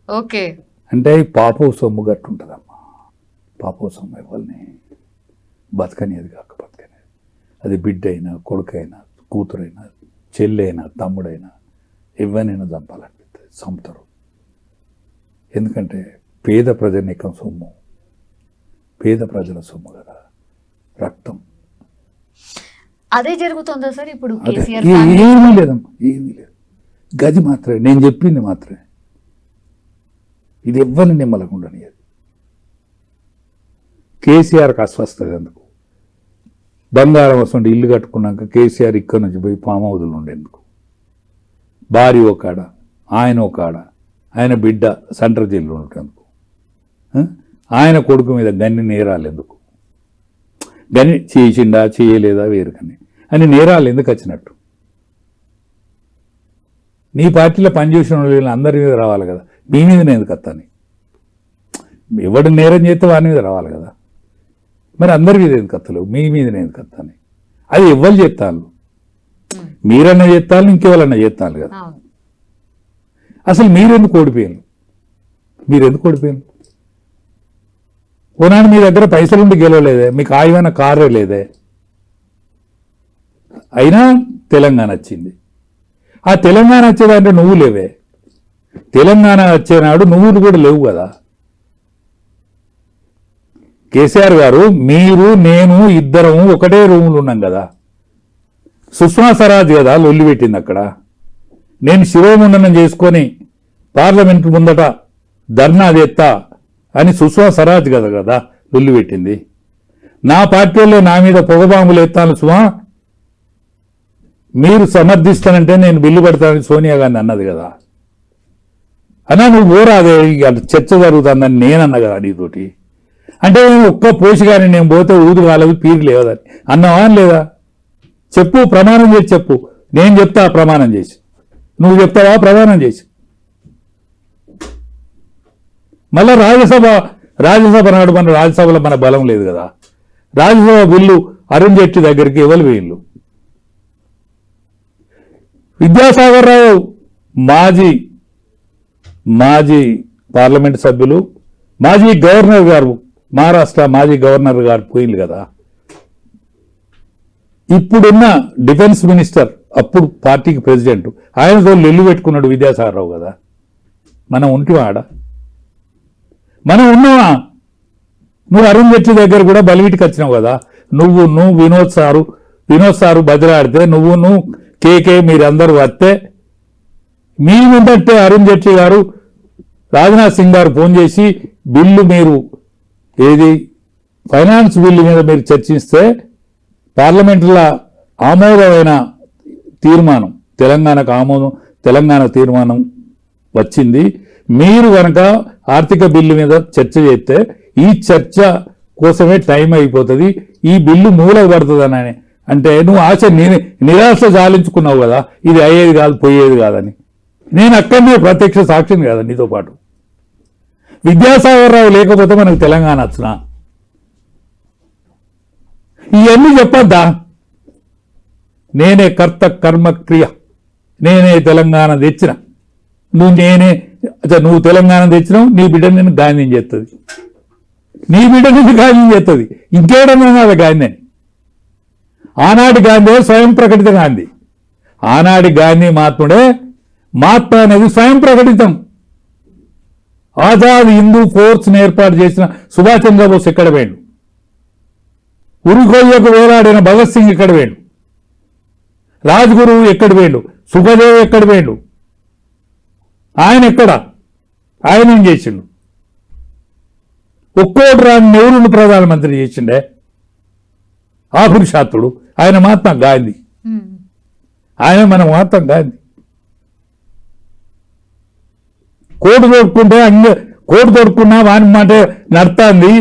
ఓకే, అంటే పాపం సొమ్ము గట్టుంటుందమ్మా, పాపం సొమ్ము ఎవరిని బతకనేది కాక బతకనేది, అది బిడ్డ అయినా, కొడుకైనా, కూతురైనా, చెల్లైనా, తమ్ముడైనా, ఎవరినైనా చంపాలనిపిస్తుంది, చంపుతారు. ఎందుకంటే పేద ప్రజానీకం సొమ్ము, పేద ప్రజల సొమ్ము కదా, రక్తం. అదే జరుగుతుందా సార్ ఇప్పుడు? ఏమీ లేదమ్మా, ఏమీ లేదు, గది మాత్రమే, నేను చెప్పింది మాత్రమే, ఇది ఎవ్వరిని నిమ్మలకుండానిది. కేసీఆర్కి అస్వస్థత ఎందుకు? బంగారం వస్తుంటే ఇల్లు కట్టుకున్నాక కేసీఆర్ ఇక్కడ నుంచి పోయి ఫామ్ హౌస్లో ఉండేందుకు? భార్య ఒక కాడ, ఆయన ఒక కాడ, ఆయన బిడ్డ సెంట్రల్ జైల్లో ఉండేందుకు? ఆయన కొడుకు మీద గన్ని నేరాలు ఎందుకు, గని చేసిండా చేయలేదా వేరు కానీ అని నేరాలు ఎందుకు వచ్చినట్టు? నీ పార్టీలో పనిచేసిన వాళ్ళు అందరి మీద రావాలి కదా, మీ మీద ఎందుకు వస్తాను? ఎవడు నేరం చేస్తే వాని మీద రావాలి కదా, మరి అందరి మీద ఎందుకు వస్తలేవు, మీ మీద ఎందుకు వస్తాను? అది ఎవ్వరు చేస్తాను, మీరన్నా చేస్తాను, ఇంకెవరన్నా చేస్తాను కదా. అసలు మీరెందుకు ఓడిపోయాను? ఓనాడు మీ దగ్గర పైసలుండి గెలవలేదే, మీకు ఆయువైన కారే లేదే, అయినా తెలంగాణ వచ్చింది. ఆ తెలంగాణ వచ్చేదంటే నువ్వు లేవే, తెలంగాణ వచ్చేనాడు నువ్వులు కూడా లేవు కదా. కేసీఆర్ గారు, మీరు నేను ఇద్దరం ఒకటే రూములు ఉన్నాం కదా. సుష్మా స్వరాజ్ కదా లొల్లి పెట్టింది అక్కడ. నేను శిరోముండనం చేసుకొని పార్లమెంట్ ముందట ధర్నా చేస్తా అని సుష్మా స్వరాజ్ కదా లొల్లి పెట్టింది. నా పార్టీలో నా మీద పొగబాంబులు ఎత్తాను సుమా, మీరు సమర్థిస్తానంటే నేను బిల్లు పెడతానని సోనియా గాంధీ అన్నది కదా. అన్నా నువ్వు పోరాదే, చర్చ జరుగుతుందని నేనన్నా కదా నీతోటి. అంటే ఒక్క పోషిగాని నేను పోతే ఊదు కాలేదు పీరు లేవదని అన్నావా లేదా? చెప్పు, ప్రమాణం చేసి చెప్పు. నేను చెప్తా ప్రమాణం చేసి, నువ్వు చెప్తావా ప్రమాణం చేసి? మళ్ళా రాజ్యసభ నాడు మన రాజ్యసభలో మన బలం లేదు కదా. రాజ్యసభ బిల్లు అరుణ్ జైట్లీ దగ్గరికి ఎవరు వీళ్ళు? విద్యాసాగర్ రావు మాజీ పార్లమెంట్ సభ్యులు, మాజీ గవర్నర్ గారు, మహారాష్ట్ర మాజీ గవర్నర్ గారు పోయింది కదా. ఇప్పుడున్న డిఫెన్స్ మినిస్టర్, అప్పుడు పార్టీకి ప్రెసిడెంట్, ఆయనతో లొల్లు పెట్టుకున్నాడు విద్యాసాగర్ రావు కదా. మనం ఉంటివా ఆడ? మనం ఉన్నావా? నువ్వు అరుణ్ జైట్లీ దగ్గర కూడా బలివిటికి వచ్చినావు కదా. నువ్వు వినోద్ సారు బదిలాడితే నువ్వు కేకే మీరందరూ వస్తే మీ ముందట్టే అరుణ్ జైట్లీ గారు రాజ్నాథ్ సింగ్ గారు ఫోన్ చేసి బిల్లు మీరు ఏది ఫైనాన్స్ బిల్లు మీద మీరు చర్చిస్తే పార్లమెంట్లో ఆమోదమైన తీర్మానం, తెలంగాణ తీర్మానం వచ్చింది. మీరు కనుక ఆర్థిక బిల్లు మీద చర్చ చేస్తే ఈ చర్చ కోసమే టైం అయిపోతుంది, ఈ బిల్లు మూలకు పడుతుందని అంటే నువ్వు నిరాశ చాలించుకున్నావు కదా, ఇది అయ్యేది కాదు పోయేది కాదని. నేను అక్కడనే ప్రత్యక్ష సాక్షిని కదా నీతో పాటు. విద్యాసాగర్ రావు లేకపోతే మనకు తెలంగాణ వచ్చినా? ఇవన్నీ చెప్పొద్దా? నేనే కర్త కర్మక్రియ, నేనే తెలంగాణ తెచ్చిన, నువ్వు తెలంగాణ తెచ్చినావు, నీ బిడ్డ నేను గాంధీని చేస్తుంది, ఇంకేడన్నా కాదు గాంధీ అని. ఆనాటి గాంధీ స్వయం ప్రకటిత గాంధీ, ఆనాటి గాంధీ మహాత్మ అనేది స్వయం ప్రకటితం. ఆజాద్ హిందూ ఫోర్స్ని ఏర్పాటు చేసిన సుభాష్ చంద్రబోస్ ఎక్కడ వేయండు? ఉరికొయ్యకు వేలాడిన భగత్ సింగ్ ఎక్కడ వేయండు? రాజ్గురు ఎక్కడ వేయండు? సుఖదేవ్ ఎక్కడ వేయండు? ఆయన ఎక్కడ? ఆయన ఏం చేసిండు? ఒక్కోటి రాని నెహ్రూను ప్రధానమంత్రి చేసిండే ఆ పురుషాత్తుడు. ఆయన మహాత్మా గాంధీ, ఆయన మన మహాత్మా గాంధీ. కోటు తోడుకున్నా వాని మాట నడుతుంది,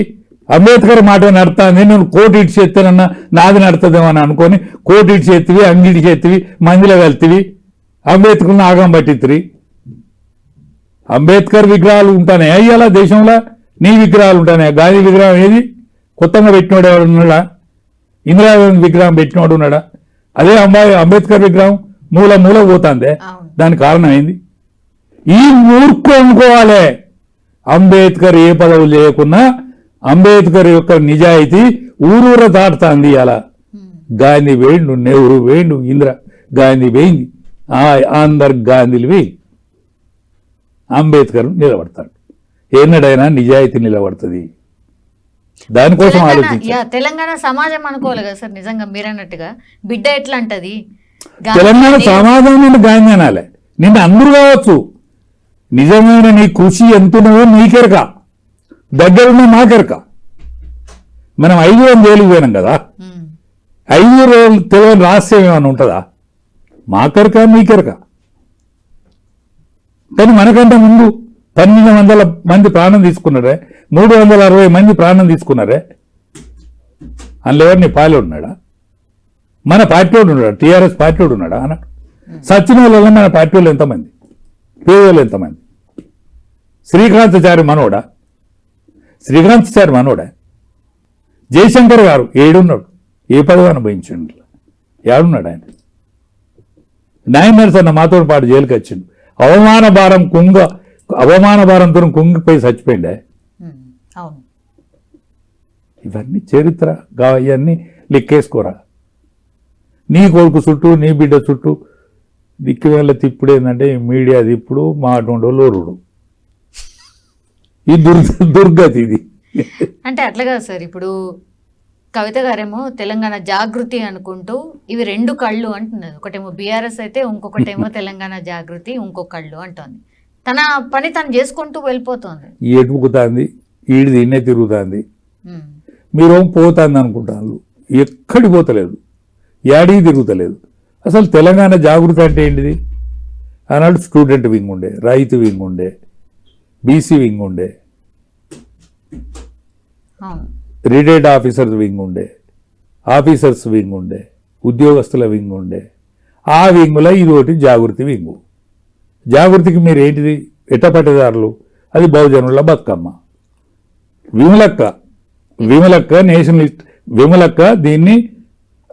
అంబేద్కర్ మాట నడుతుంది. నేను కోటు ఇటు చేస్తానన్నా నాది నడుతుందేమో అని అనుకొని కోటు ఇటు చేతివి, అంగిటి చేతివి, మందిలో వెళ్తివి, అంబేద్కర్ని ఆగం పట్టిత్తివి. అంబేద్కర్ విగ్రహాలు ఉంటానే అయ్యాలా దేశంలో? నీ విగ్రహాలు ఉంటానే. గాంధీ విగ్రహం ఏది? కొత్తగా పెట్టినోడు ఎవడు ఉన్నాడా? ఇందిరాగాంధీ విగ్రహం పెట్టినోడు ఉన్నాడా? అదే అంబేద్కర్ విగ్రహం మూల పోతుందే. దానికి కారణం ఏంది? ఈ మూర్ఖు అనుకోవాలి. అంబేద్కర్ ఏ పదవులు చేయకున్నా అంబేద్కర్ యొక్క నిజాయితీ ఊరూర దాటుతుంది. అలా గాంధీ వేయండు, నెహ్రూ వేయండు, ఇందిరా గాంధీ వేయింది, అందరు గాంధీలు వేయి, అంబేద్కర్ నిలబడతాడు. ఎన్నడైనా నిజాయితీ నిలబడుతుంది. దానికోసం ఆలోచించారు. తెలంగాణ సమాజం అనుకోవాలి కదా సార్. నిజంగా మీరన్నట్టుగా బిడ్డ ఎట్లా అంటది? తెలంగాణ సమాజం నుండి గాంధీ అనాలి. నిన్ను అందరూ కావచ్చు, నిజమైన నీ కృషి ఎంతున్నదో నీకెరక, దగ్గరున్న మాకెరక. మనం 5 జైలుకు పోయినాం కదా, 5 రోజులు తెలియని రహస్యం ఏమైనా ఉంటుందా? మాకెరక మీకెరక. కానీ మనకంటే ముందు 1200 మంది ప్రాణం తీసుకున్నారే, 360 మంది ప్రాణం తీసుకున్నారే. అందులో ఎవరిని పాలు ఉన్నాడా? మన పార్టీలోడు ఉన్నాడా? టీఆర్ఎస్ పార్టీలోడు ఉన్నాడా అన్నాడు. సచిన వాళ్ళలో మన పార్టీ వాళ్ళు ఎంతమంది, పేదోళ్ళు ఎంతమంది? శ్రీకాంతాచారి మనోడా? శ్రీకాంతాచారి మనోడా? జయశంకర్ గారు ఏడున్నాడు? ఏ పదవి అనుభవించండి? ఏడున్నాడు ఆయన? నరసన్న మాతో పాటు జైలుకి వచ్చిండు. అవమాన భారంతో కుంగిపోయి చచ్చిపోయిండే. అవును. ఇవన్నీ చరిత్ర, ఇవన్నీ లెక్కేసుకోరా. నీ కొడుకు చుట్టూ, నీ బిడ్డ చుట్టూ దిక్కు వేళ తిప్పుడు ఏంటంటే మీడియా తిప్పుడు, మాటోళ్ళు ఓరుడు. ఈ దుర్గతి ఇది. అంటే అట్లా కాదు సార్. ఇప్పుడు కవిత గారేమో తెలంగాణ జాగృతి అనుకుంటూ ఇవి 2 కళ్ళు అంటున్నది. ఒకటేమో బీఆర్ఎస్ అయితే, ఇంకొకటేమో తెలంగాణ జాగృతి, ఇంకో కళ్ళు అంటోంది. తన పని తను చేసుకుంటూ వెళ్ళిపోతుంది. ఎటుకుతుంది, ఈడి దీన్నే తిరుగుతుంది. మీరు పోతుంది అనుకుంటాను, ఎక్కడికి పోతలేదు, యాడికి తిరుగుతలేదు. అసలు తెలంగాణ జాగృతి అంటే ఏంటిది? ఆనాడు స్టూడెంట్ వింగ్ ఉండే, రైతు వింగ్ ఉండే, బీసీ వింగ్ ఉండే, రిటైర్డ్ ఆఫీసర్స్ వింగ్ ఉండే, ఆఫీసర్స్ వింగ్ ఉండే, ఉద్యోగస్తుల వింగ్ ఉండే. ఆ వింగులో ఇది ఒకటి జాగృతి వింగు. జాగృతికి మీరు ఏంటిది? ఎట్టపట్టేదారులు. అది బహుజనుల బతుకమ్మ. విమలక్క నేషనలిస్ట్. విమలక్క దీన్ని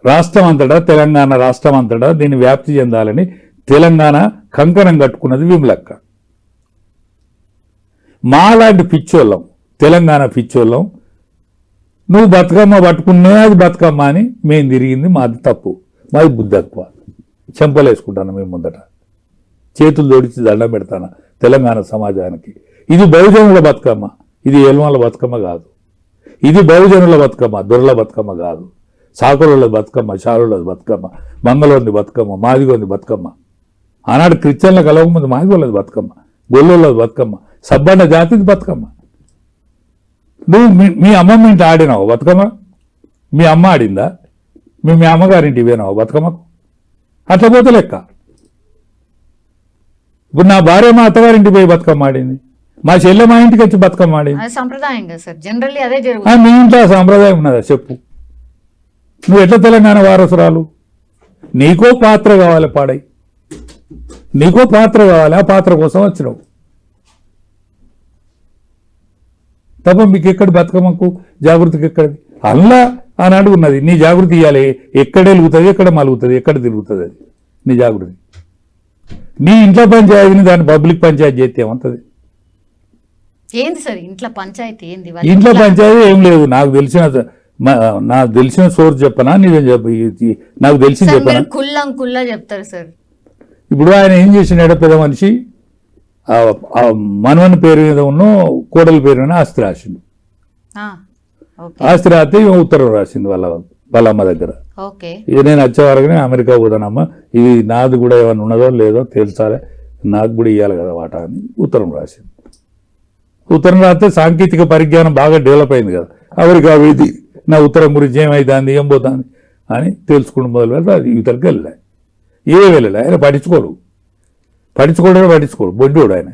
రాష్ట్రం అంతటా, తెలంగాణ రాష్ట్రం అంతటా దీన్ని వ్యాప్తి చెందాలని తెలంగాణ కంకణం కట్టుకున్నది విమలక్క. మాలాంటి పిచ్చోళ్ళం, తెలంగాణ పిచ్చోళ్ళం, నువ్వు బతుకమ్మ పట్టుకునే అది బతుకమ్మ అని మేము తిరిగింది. మాది తప్పు, మాది బుద్ధి ఎక్కువ. చెంపలేసుకుంటాను మేము ముందట, చేతులు జోడించి దండం పెడతాను తెలంగాణ సమాజానికి. ఇది బహుజనుల బతుకమ్మ, ఇది ఎల్మాల బతుకమ్మ కాదు. ఇది బహుజనుల బతుకమ్మ, దొరల బతుకమ్మ కాదు. సాకుల బతుకమ్మ, చారుల బతుకమ్మ, మంగళోని బతుకమ్మ, మాదిగోని బతుకమ్మ. ఆనాడు క్రిస్టియన్ల కలవకముందు మాదిగోళ్ళది బతుకమ్మ, గొల్లోళ్ళది బతుకమ్మ, సబ్బండ జాతిది బతుకమ్మ. నువ్వు మీ అమ్మమ్మ ఇంటి ఆడినావు బతుకమ్మ? మీ అమ్మ ఆడిందా? మీ అమ్మగారింటి పోయినావు బతుకమ్మకు? అట్లా పోతే లెక్క. ఇప్పుడు నా భార్య మా అత్తగారింటి పోయి బతుకమ్మ ఆడింది, మా చెల్లె మా ఇంటికి వచ్చి బతుకమ్మ ఆడింది. సంప్రదాయంగా సార్, జనరల్లీ అదే జరుగుతుంది. మీ ఇంట్లో సాంప్రదాయం ఉన్నదా చెప్పు? నువ్వు ఎట్లా తెలంగాణ వారసురాలు? నీకో పాత్ర కావాలి, పాడై నీకో పాత్ర కావాలి, ఆ పాత్ర కోసం వచ్చినావు తప్ప మీకు ఎక్కడి బతుకమ్మకు జాగృతికి ఎక్కడిది? అల్లా ఆనాడు ఉన్నది. నీ జాగృతి ఇవ్వాలి. ఎక్కడ వెలుగుతుంది, ఎక్కడ మలుగుతుంది, ఎక్కడ తిరుగుతుంది, అది నీ జాగృతి. నీ ఇంట్లో పంచాయతీని దాన్ని పబ్లిక్ పంచాయతీ చేస్తే ఏమంటది? ఏంది సార్ ఇంట్లో పంచాయతీ? ఏంది ఇంట్లో పంచాయతీ ఏం లేదు. నాకు తెలిసిన సోర్స్ చెప్పనా, నిజం చెప్ప, నాకు తెలిసింది చెప్పనా? కుల్లా చెప్తారు సార్. ఇప్పుడు ఆయన ఏం చేసినాడో, పెద్ద మనిషి మనవని పేరు మీద ఉన్న కోడల పేరు మీద ఆస్తి రాసిండు. ఆస్తి రాస్తే ఉత్తరం రాసింది వాళ్ళ అమ్మ దగ్గర. ఇది నేను వచ్చే వరకు అమెరికా పోతానమ్మా, ఇది నాది కూడా ఏమైనా ఉన్నదో లేదో తెలుసాలే, నాకు కూడా ఇవ్వాలి కదా వాటా అని ఉత్తరం రాసింది. ఉత్తరం రాస్తే సాంకేతిక పరిజ్ఞానం బాగా డెవలప్ అయింది కదా, అమెరికా వీధి నా ఉత్తరం గురించి ఏమైతుంది, ఏం పోతుంది అని తెలుసుకుని మొదలు పెడితే అది యువతలకు వెళ్ళలే. వెళ్ళలే ఆయన పట్టించుకోడు బొడ్డోడు ఆయన,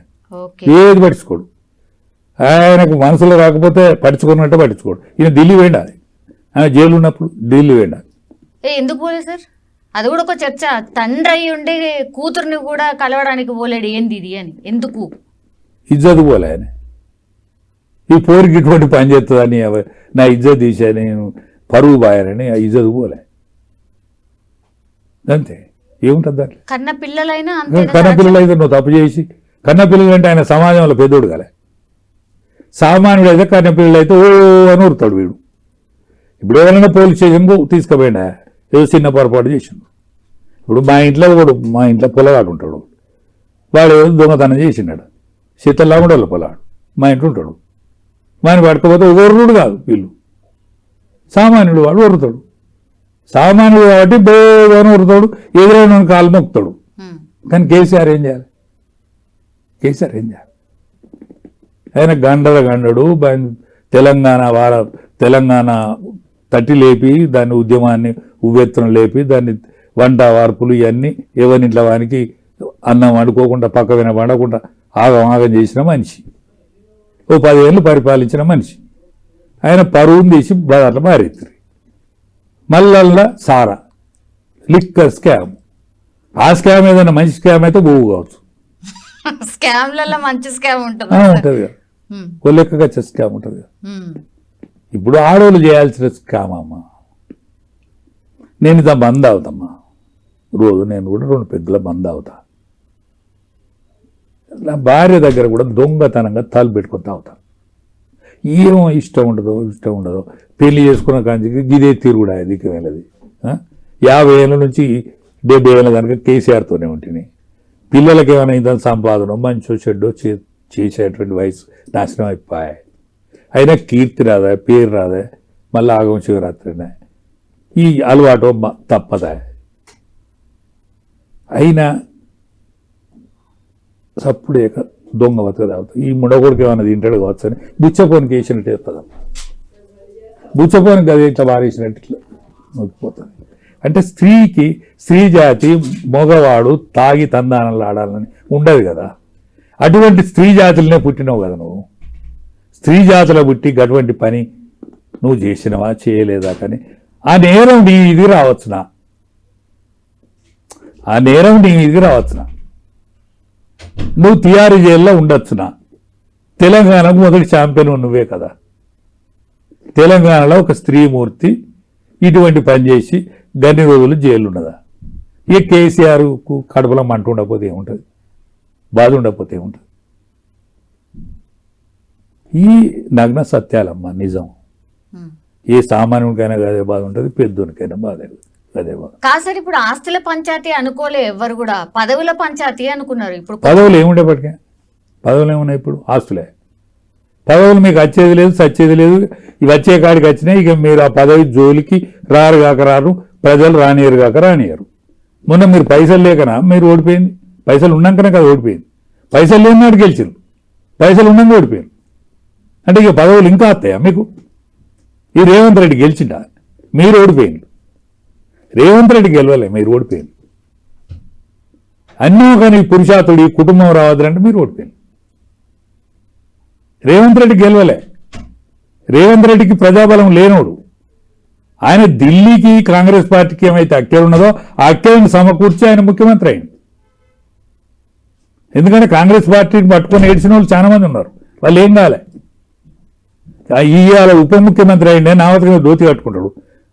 ఏది పట్టించుకోడు. ఆయనకు మనసులో రాకపోతే పట్టించుకున్నట్టే పట్టించుకోడు. ఈయన ఢిల్లీ వేయండి, ఆయన జైలు ఉన్నప్పుడు ఢిల్లీ వేయండి. ఎందుకు పోలే సార్? అది కూడా ఒక చర్చ. తండ్రి అయ్యి ఉండి కూతుర్ని కూడా కలవడానికి పోలేడు, ఏంది ఇది అని. ఎందుకు? ఇజ్జత్ పోలే ఆయన. ఈ పోరికి ఇటువంటి పని చేస్తుందని నా ఇజ్జత్ తీసా, నేను పరువు బాయాలని ఆ ఇజ్జత్ పోలే. అంతే, ఏముంటుంది దాంట్లో? కన్న పిల్లలైతే నువ్వు తప్పు చేసి, కన్న పిల్లలు అంటే ఆయన సమాజంలో పెద్దోడు కాలే. సామాన్యుడు అయితే కన్న పిల్లలు అయితే ఓ అని ఊరుతాడు వీడు. ఇప్పుడు ఎవరైనా పోలీస్ స్టేషన్కు తీసుకుపోయినా ఏదో చిన్న పొరపాటు చేసిండు. ఇప్పుడు మా ఇంట్లో పొలగాడు ఉంటాడు, వాడు ఏదో దొంగతనం చేసినాడు, శీతల్లాగుండే పొలగాడు మా ఇంట్లో ఉంటాడు. వాడిని పట్టుకపోతే ఊరుడు కాదు, వీళ్ళు సామాన్యుడు, వాడు ఊరుతాడు. సామాన్యుడు కాబట్టి బోని ఊరుతాడు, ఎదురైన కాలు మొక్కుతాడు. కానీ కేసీఆర్ ఏం చేయాలి? ఆయన గండడు తెలంగాణ తట్టి లేపి దాన్ని ఉద్యమాన్ని ఉవ్వెత్తున లేపి దాన్ని వంట వార్పులు ఇవన్నీ ఎవరింట్లో వానికి అన్నం వండుకోకుండా పక్క విన వండకుండా ఆగం చేసిన మనిషి, ఓ 10 ఏళ్ళు పరిపాలించిన మనిషి. ఆయన పరువును తీసి బజార్లో మారెత్తిరి. మళ్ళల్లా సారా లిక్కర్ స్కామ్. ఆ స్కామ్ ఏదైనా మంచి స్కామ్ అయితే బోవు కావచ్చు, స్కామ్లలో మంచి స్కామ్ ఉంటుంది ఉంటుంది కదా, ఓ లెక్కగా వచ్చే స్కామ్ ఉంటుంది కదా. ఇప్పుడు ఆడవాళ్ళు చేయాల్సిన స్కామ్ అమ్మ. నేను ఇంత బంద్ అవుతామ్మా, రోజు నేను కూడా 2 పెగ్గుల బంద్ అవుతా. నా భార్య దగ్గర కూడా దొంగతనంగా తాలు పెట్టుకొని తాగుతా. ఏమో ఇష్టం ఉండదో పెళ్లి చేసుకున్న కాంచికి ఇదే తీరుగుడా దిక్కు వెళ్ళది. 50 ఏళ్ళ నుంచి 70 ఏళ్ళ కనుక కేసీఆర్తోనే ఉంటుంది. పిల్లలకి ఏమైనా ఇంత సంపాదన మంచో చెడ్డో చేసేటువంటి వయసు నాశనం అయిపోయాయి. అయినా కీర్తి రాదా, పేరు రాదా, మళ్ళీ ఆగమ శివరాత్రినే ఈ అలవాటు తప్పదా. అయినా సప్పుడేక దొంగ బతుక తాగుతాయి. ఈ ముడగొడికి ఏమైనా తింటాడు కావచ్చు అని బుచ్చపోనికి వేసినట్టు వేస్తుందమ్మా. బుచ్చపోనికి అది ఇట్లా బారేసినట్టు ఇట్లా నొక్కిపోతుంది. అంటే స్త్రీ జాతి మగవాడు తాగి తందానంలో ఆడాలని ఉండదు కదా. అటువంటి స్త్రీ జాతులనే పుట్టినావు కదా నువ్వు. స్త్రీ జాతుల పుట్టి అటువంటి పని నువ్వు చేసినవా చేయలేదా కానీ ఆ నేరం నీ ఇది రావచ్చునా, నువ్వు తిహారీ జైల్లో ఉండొచ్చునా. తెలంగాణకు మొదటి ఛాంపియన్ నువ్వే కదా. తెలంగాణలో ఒక స్త్రీమూర్తి ఇటువంటి పని చేసి గన్ని రోజులు జైలు ఉన్నదా. ఇక కేసీఆర్కు కడుపులో మంట ఉండకపోతే ఏముంటుంది, బాధ ఉండకపోతే ఏముంటుంది. ఈ నగ్న సత్యాలమ్మా నిజం. ఏ సామాన్యునికైనా అదే బాధ ఉంటుంది, పెద్దోనికైనా అదే బాధ. కాదు సార్, ఇప్పుడు ఆస్తుల పంచాయతీ అనుకోలే ఎవరు కూడా, పదవుల పంచాయతీ అనుకున్నారు. ఇప్పుడు పదవులు ఏముండేపటికే, పదవులు ఏమున్నాయి ఇప్పుడు, ఆస్తులే. పదవులు మీకు వచ్చేది లేదు, సచ్చేది లేదు. ఇవి వచ్చే కాడికి వచ్చినాయి. ఇక మీరు ఆ పదవి జోలికి రారు, ప్రజలు రానియరు. మొన్న మీరు పైసలు లేకనా మీరు ఓడిపోయింది, పైసలు ఉన్నాకనే కదా ఓడిపోయింది. పైసలు లేని నాడు గెలిచారు, పైసలు ఉన్నాక ఓడిపోయారు. అంటే ఇక పదవులు ఇంకా వస్తాయా మీకు? ఈ రేవంత్ రెడ్డి గెలిచిండా, మీరు ఓడిపోయింది. రేవంత్ రెడ్డి గెలవలే, మీరు ఓడిపోయింది. అన్నీ కానీ పురుషాతుడి కుటుంబం రావద్దంటే మీరు ఓడిపోయింది. రేవంత్ రెడ్డి గెలవలే. రేవంత్ రెడ్డికి ప్రజాబలం లేనోడు. ఆయన ఢిల్లీకి కాంగ్రెస్ పార్టీకి ఏమైతే అక్కేరు ఉన్నదో ఆ అక్కేరుని సమకూర్చి ఆయన ముఖ్యమంత్రి అయింది. ఎందుకంటే కాంగ్రెస్ పార్టీని పట్టుకొని ఏడ్చిన వాళ్ళు చాలా మంది ఉన్నారు. వాళ్ళు ఏం కాలే. ఇవాళ ఉప ముఖ్యమంత్రి అయిండే నావతగా ధోతి కట్టుకుంటాడు.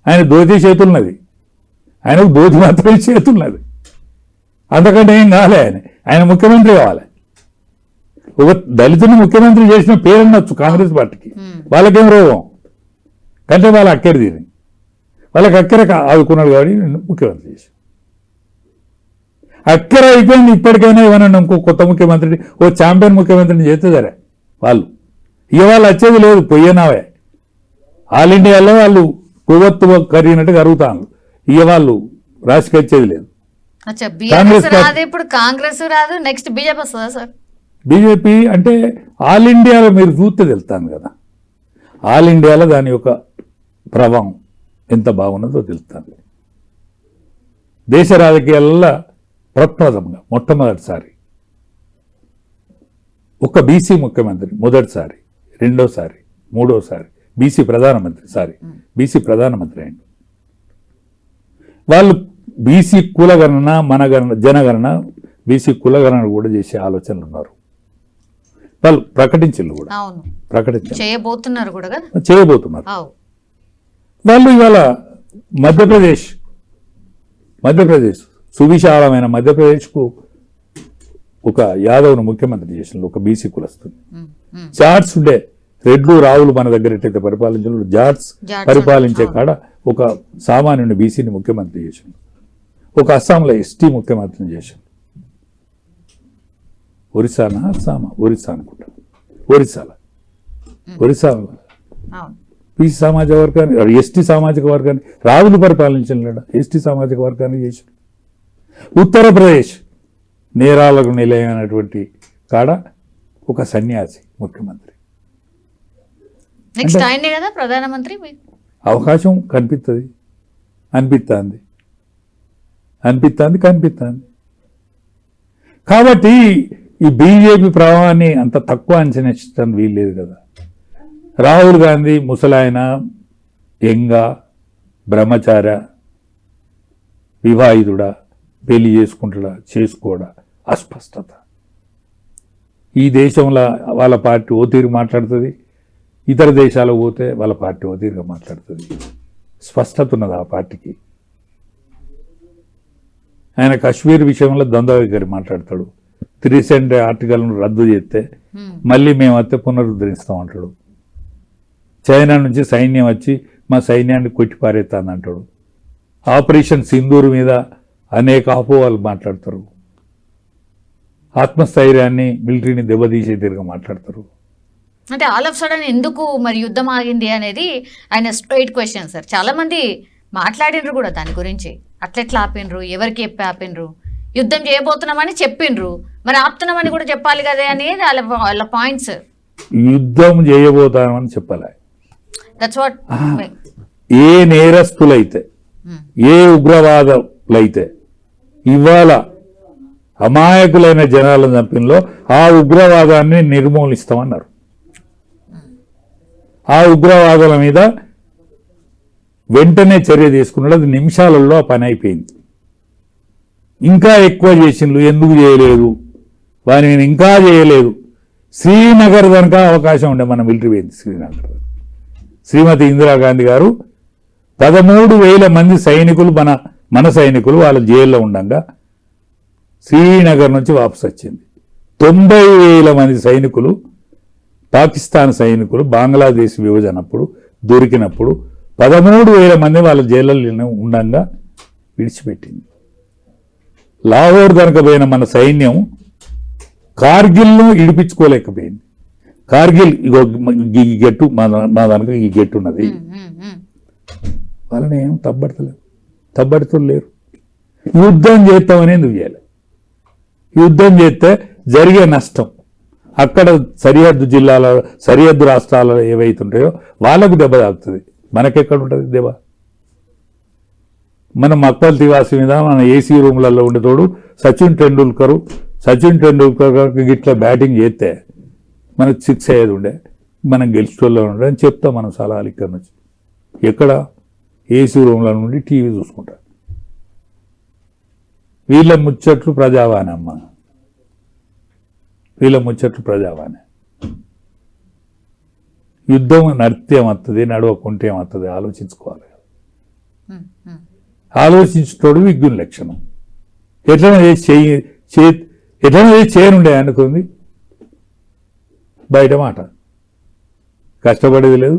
ఆయన ధోతి చేతులున్నది, ఆయనకు ధోతి మాత్రమే చేతులున్నది. అంతకంటే ఏం కాలే. ఆయన ముఖ్యమంత్రి కావాలి. ఒక దళితుని ముఖ్యమంత్రి చేసిన పేరు నచ్చు కాంగ్రెస్ పార్టీకి. వాళ్ళకేం రోగం కంటే వాళ్ళ అక్కర తీరి వాళ్ళకి అక్కర ఆదుకున్నాడు కాబట్టి ముఖ్యమంత్రి చేసి అక్కర అయిపోయింది. ఇప్పటికైనా ఏమన్నా ఇంకో కొత్త ముఖ్యమంత్రిని, ఓ ఛాంపియన్ ముఖ్యమంత్రిని చేస్తే సరే. వాళ్ళు ఇవాళ వచ్చేది లేదు, పొయ్యనావే. ఆల్ ఇండియాలో వాళ్ళు కొవ్వొత్తు కరిగినట్టు కరుగుతాను. ఇక వాళ్ళు రాసికి వచ్చేది లేదు. కాంగ్రెస్ రాదు, నెక్స్ట్ బీజేపీ వస్తుందా సార్? బీజేపీ అంటే ఆల్ ఇండియాలో మీరు చూస్తే తెలుస్తాను కదా. ఆల్ ఇండియాలో దాని యొక్క ప్రభావం ఎంత బాగున్నదో తెలుస్తాను. దేశ రాజకీయాలలో ప్రప్రథమంగా మొట్టమొదటిసారి ఒక బీసీ ముఖ్యమంత్రి, మొదటిసారి, రెండోసారి, మూడోసారి బీసీ ప్రధానమంత్రి అయింది. వాళ్ళు బీసీ కులగణన, జనగణన, బీసీ కులగణన కూడా చేసే ఆలోచనలు ఉన్నారు. వాళ్ళు ప్రకటించారు కూడా, చేయబోతున్నారు. వాళ్ళు ఇవాళ మధ్యప్రదేశ్ సువిశాలమైన మధ్యప్రదేశ్కు ఒక యాదవ్ను ముఖ్యమంత్రి చేసిన ఒక బీసీ కులస్తుంది. జాట్స్ ఉండే రెడ్లు రావులు మన దగ్గర ఎట్టయితే పరిపాలించిన జాట్స్ పరిపాలించే కాడ ఒక సామాన్యుని బీసీని ముఖ్యమంత్రి చేసిండు. ఒక అస్సాంలో ఎస్టీ ముఖ్యమంత్రిని చేసిండు. ఒరిస్సానా అస్సామా, ఒరిస్సా అనుకుంటా, ఒరిస్సాలో బీసీ సామాజిక వర్గాన్ని, ఎస్టీ సామాజిక వర్గాన్ని రావులు పరిపాలించిన ఎస్టీ సామాజిక వర్గాన్ని చేసిండు. ఉత్తరప్రదేశ్ నేరాలకు నిలయమైనటువంటి కాడ ఒక సన్యాసి ముఖ్యమంత్రి. నెక్స్ట్ ఆయనే కదా ప్రధానమంత్రి. అవకాశం కనిపిస్తుంది. కాబట్టి ఈ బీజేపీ ప్రభావాన్ని అంత తక్కువ అంచనా వీల్లేదు కదా. రాహుల్ గాంధీ ముసలాయన, ఎంగ, బ్రహ్మచార, వివాహితుడా, పెళ్లి చేసుకుంటాడా, చేసుకోడా, అస్పష్టత. ఈ దేశంలో వాళ్ళ పార్టీ ఓ తీరు మాట్లాడుతుంది, ఇతర దేశాలకు పోతే వాళ్ళ పార్టీ ఓ తీరుగా మాట్లాడుతుంది. స్పష్టత ఉన్నది ఆ పార్టీకి. ఆయన కశ్మీర్ విషయంలో ద్వంద్వైఖరి మాట్లాడతాడు. రీసెంట్ ఆర్టికల్ను రద్దు చేస్తే మళ్ళీ మేము వస్తే పునరుద్ధరిస్తాం అంటాడు. చైనా నుంచి సైన్యం వచ్చి మా సైన్యాన్ని కొట్టిపారేస్తాను అంటాడు. ఆపరేషన్ సింధూర్ మీద అనేక అపోహలు మాట్లాడతారు. ఆత్మస్థైర్యాన్ని, మిలిటరీని దెబ్బతీసే తీరుగా మాట్లాడతారు. అంటే ఆల్ ఆఫ్ సడన్ ఎందుకు మరి యుద్ధం ఆగింది అనేది ఆయన స్ట్రైట్ క్వశ్చన్ సార్. చాలా మంది మాట్లాడినరు కూడా దాని గురించి. అట్లెట్లా ఆపినరు, ఎవరికి చెప్పి ఆపినరు, యుద్ధం చేయబోతున్నామని చెప్పిండ్రు, మరి ఆపుతున్నామని కూడా చెప్పాలి కదా అనేది వాళ్ళ పాయింట్స్. యుద్ధం చేయబోతామని చెప్పాలి. That's what. ఏ నేరస్తులైతే, ఏ ఉగ్రవాదులైతే ఇవాళ అమాయకులైన జనాలను చంపినలో ఆ ఉగ్రవాదాన్ని నిర్మూలిస్తామన్నారు. ఆ ఉగ్రవాదుల మీద వెంటనే చర్య తీసుకున్నాడు. అది నిమిషాలలో ఆ పని అయిపోయింది. ఇంకా ఎక్కువ చేసిండ్రు, ఎందుకు చేయలేదు, వారిని ఇంకా చేయలేదు. శ్రీనగర్ కనుక అవకాశం ఉండే మన మిలిటరీ పోయింది. శ్రీనగర్ శ్రీమతి ఇందిరాగాంధీ గారు 13,000 మంది సైనికులు, మన సైనికులు వాళ్ళ జైల్లో ఉండగా శ్రీనగర్ నుంచి వాపసు వచ్చింది. 90,000 మంది సైనికులు, పాకిస్తాన్ సైనికులు బంగ్లాదేశ్ విభజనప్పుడు దొరికినప్పుడు 13,000 మంది వాళ్ళ జైళ్ళలో ఉండగా విడిచిపెట్టింది. లాహోర్ కనుక పోయిన మన సైన్యం కార్గిల్ను ఇడిపించుకోలేకపోయింది. కార్గిల్ ఇగో ఈ గెట్టు మా దానికి ఈ గెట్టు ఉన్నది, వాళ్ళని ఏం తబ్బడుతూ లేరు. యుద్ధం చేస్తామని ఎందుకు చేయాలి? యుద్ధం చేస్తే జరిగే నష్టం అక్కడ సరిహద్దు జిల్లాల, సరిహద్దు రాష్ట్రాలలో ఏవైతుంటాయో వాళ్ళకు దెబ్బ తాకుతుంది. మనకెక్కడ ఉంటుంది దెబ్బ? మన మక్బల్ తివాసి మీద మన ఏసీ రూమ్లలో ఉండేతోడు సచిన్ టెండూల్కర్ ఇట్లా బ్యాటింగ్ చేస్తే మనకు 6 అయ్యేది ఉండే, మనం గెలిచేటోళ్ళ ఉండే అని చెప్తాం మనం సలహాలు ఇక్కడ నుంచి. ఎక్కడ? ఏసీ రూమ్ల నుండి టీవీ చూసుకుంటారు. వీళ్ళ ముచ్చట్లు ప్రజావాణి అమ్మ, వీళ్ళ ముచ్చట్లు ప్రజావాణి. యుద్ధం నడితే ఏమవుతుంది, నడవకుంటే ఏమవుతుంది ఆలోచించుకోవాలి. ఆలోచించుకోవడం విజ్ఞుని లక్షణం. ఎట్లనే చేయనుండే అనుకుంది బయట మాట. కష్టపడేది లేదు,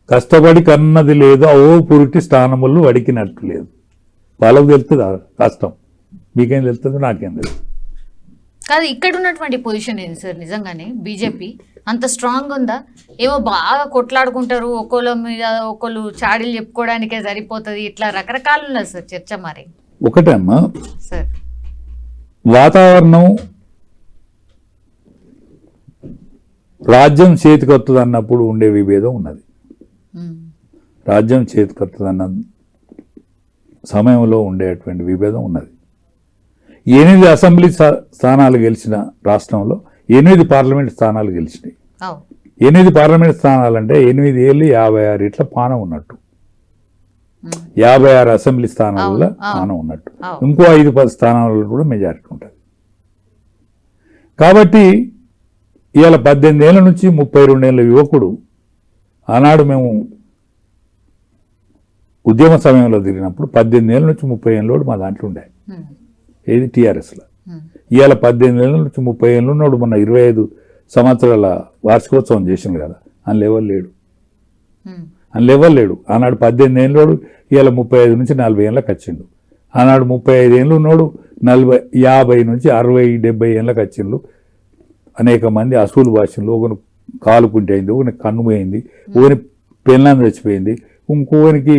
కష్టపడి కన్నది లేదు, ఓ పురిటి స్థానములు వడికినట్టు లేదు. వాళ్ళకు తెలుస్తుంది కష్టం, మీకేం తెలుస్తుంది, నాకేం తెలుస్తుంది. కాదు, ఇక్కడ ఉన్నటువంటి పొజిషన్ ఏంటి సార్? నిజంగానే బీజేపీ అంత స్ట్రాంగ్ ఉందా? ఏమో బాగా కొట్లాడుకుంటారు, ఒకళ్ళ మీద ఒకళ్ళు చాడీలు చెప్పుకోవడానికే సరిపోతుంది, ఇట్లా రకరకాలు ఉన్నది సార్ చర్చ. మరి ఒకటే అమ్మా సార్, వాతావరణం రాజ్యం చేతికొత్తది అన్నప్పుడు ఉండే విభేదం ఉన్నది. రాజ్యం చేతికొత్తదన్న సమయంలో ఉండేటువంటి విభేదం ఉన్నది. 8 అసెంబ్లీ స్థానాలు గెలిచిన రాష్ట్రంలో 8 పార్లమెంట్ స్థానాలు గెలిచినాయి. 8 పార్లమెంట్ స్థానాలు అంటే 8 ఏళ్ళు 56 ఇట్లా పానం ఉన్నట్టు. 56 అసెంబ్లీ స్థానాలలో పానం ఉన్నట్టు. ఇంకో 5-10 స్థానాలలో కూడా మెజారిటీ ఉంటుంది. కాబట్టి ఇవాళ 18 ఏళ్ళ నుంచి 32 ఏళ్ళ యువకుడు, ఆనాడు మేము ఉద్యమ సమయంలో తిరిగినప్పుడు 18 ఏళ్ళ నుంచి 30 ఏళ్ళోడు మా దాంట్లో ఉండే, ఏది టీఆర్ఎస్లో. ఇవాళ 18 ఏళ్ళ నుంచి 30 ఏళ్ళు ఉన్నాడు. మొన్న 25 సంవత్సరాల వార్షికోత్సవం చేసింది కదా, అని లెవెల్ లేడు. ఆనాడు 18 ఏళ్ళోడు ఇవాళ 35 నుంచి 40 ఏళ్ళకి వచ్చిండు. ఆనాడు 35 ఏళ్ళు ఉన్నాడు 50 నుంచి 60-70 ఏళ్ళకి వచ్చిండు. అనేక మంది అసూలు భాషలు, ఒకని కాలుకుంటే అయింది, ఒకని కన్ను పోయింది, ఒకని పెళ్ళాన్ని చచ్చిపోయింది, ఇంకోనికి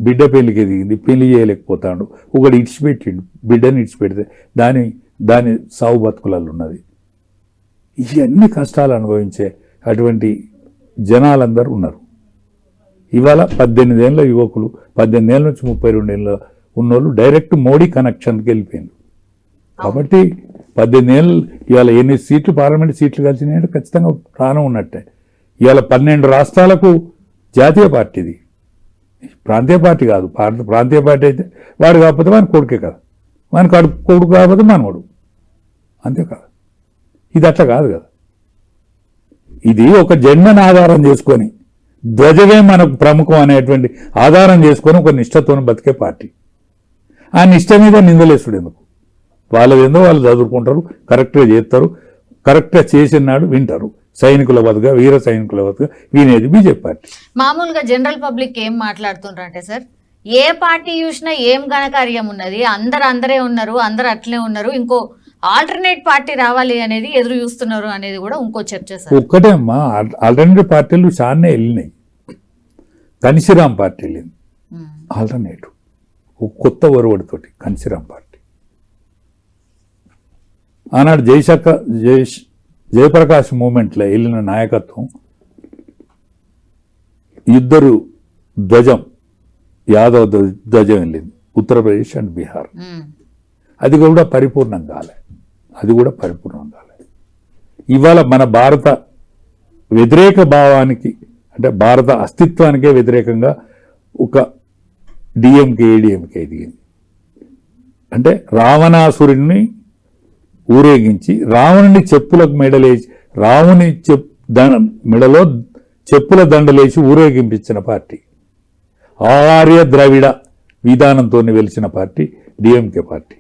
బిడ్డ పెళ్లికి ఎదిగింది, పెళ్లి చేయలేకపోతాడు, ఒకడు ఇడిచిపెట్టిండు, బిడ్డని ఇడిచిపెడితే దాని సావు బతుకులలో ఉన్నది. ఇవన్నీ కష్టాలు అనుభవించే అటువంటి జనాలందరూ ఉన్నారు. ఇవాళ 18 ఏళ్ళ యువకులు, 18 ఏళ్ళ నుంచి 32 ఏళ్ళ ఉన్నోళ్ళు డైరెక్ట్ మోడీ కనెక్షన్కి వెళ్ళిపోయింది. కాబట్టి 18 ఏళ్ళు ఇవాళ ఎన్ని సీట్లు పార్లమెంట్ సీట్లు కలిసినాయంటే ఖచ్చితంగా ప్రాణం ఉన్నట్టే. ఇవాళ 12 రాష్ట్రాలకు జాతీయ పార్టీది, ప్రాంతీయ పార్టీ కాదు. ప్రాంతీయ పార్టీ అయితే వాడు కాకపోతే వాని కొడుకే కదా, వాని కొడుకు కాకపోతే మనవాడు, అంతేకాదు. ఇది అట్లా కాదు కదా. ఇది ఒక జెండాను ఆధారం చేసుకొని, ధ్వజమే మనకు ప్రముఖం అనేటువంటి ఆధారం చేసుకొని ఒక నిష్ఠతో బతికే పార్టీ. ఆ నిష్ఠ మీద నిందలేసుడు ఎందుకు? వాళ్ళదేందో వాళ్ళు చదువుకుంటారు, కరెక్ట్గా చేస్తారు, కరెక్ట్గా చేసినాడు వింటారు. సైనికుల బతుగా, వీర సైనికుల బతుగా వినేది బీజేపీ పార్టీ. మామూలుగా జనరల్ పబ్లిక్ ఏం మాట్లాడుతుంటారంటే సార్, ఏ పార్టీ చూసినా ఏం ఘనకార్యం ఉన్నది, అందరే ఉన్నారు, అందరు అట్లే ఉన్నారు, ఇంకో ఆల్టర్నేట్ పార్టీ రావాలి అనేది ఎదురు చూస్తున్నారు అనేది కూడా ఇంకో చర్చ సార్. ఒక్కటే అమ్మా, ఆల్టర్నేటివ్ పార్టీలు చాలానే వెళ్ళినాయి. కనిసిరామ్ పార్టీ వెళ్ళింది ఆల్టర్నేటివ్, కొత్త ఒరవడితోటి కనిసిరామ్ పార్టీ. ఆనాడు జయప్రకాష్ మూమెంట్లో వెళ్ళిన నాయకత్వం, ఇద్దరు ధ్వజం, యాదవ్ ధ్వజం వెళ్ళింది ఉత్తరప్రదేశ్ అండ్ బీహార్. అది కూడా పరిపూర్ణం కాలే. ఇవాళ మన భారత వ్యతిరేక భావానికి, అంటే భారత అస్తిత్వానికే వ్యతిరేకంగా ఒక డిఎంకే ఏడిఎంకే ఎదిగింది. అంటే రావణాసురుణ్ణి ఊరేగించి రావణుని చెప్పులకు మెడలేసి, రావణి మెడలో చెప్పుల దండలేసి ఊరేగింపించిన పార్టీ, ఆర్య ద్రవిడ విధానంతో వెలిసిన party DMK party.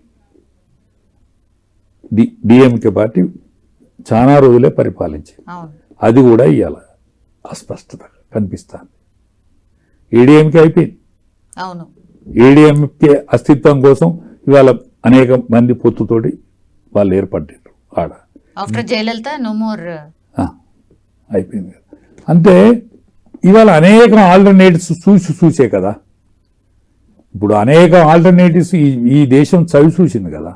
DMK party చాలా రోజులే పరిపాలించింది. అది కూడా ఇవాళ అస్పష్టత కనిపిస్తుంది. ఏడీఎంకే అయిపోయింది. ఏడీఎంకే అస్తిత్వం కోసం ఇవాళ అనేక మంది పొత్తుతోటి వాళ్ళు ఏర్పడ్డారు ఆడ. ఆఫ్టర్ జయలలిత నో మోర్ అయిపోయింది. అంటే ఇవాళ అనేక ఆల్టర్నేటివ్స్ చూసే కదా. ఇప్పుడు అనేక ఆల్టర్నేటివ్స్ ఈ దేశం చవి చూసింది కదా.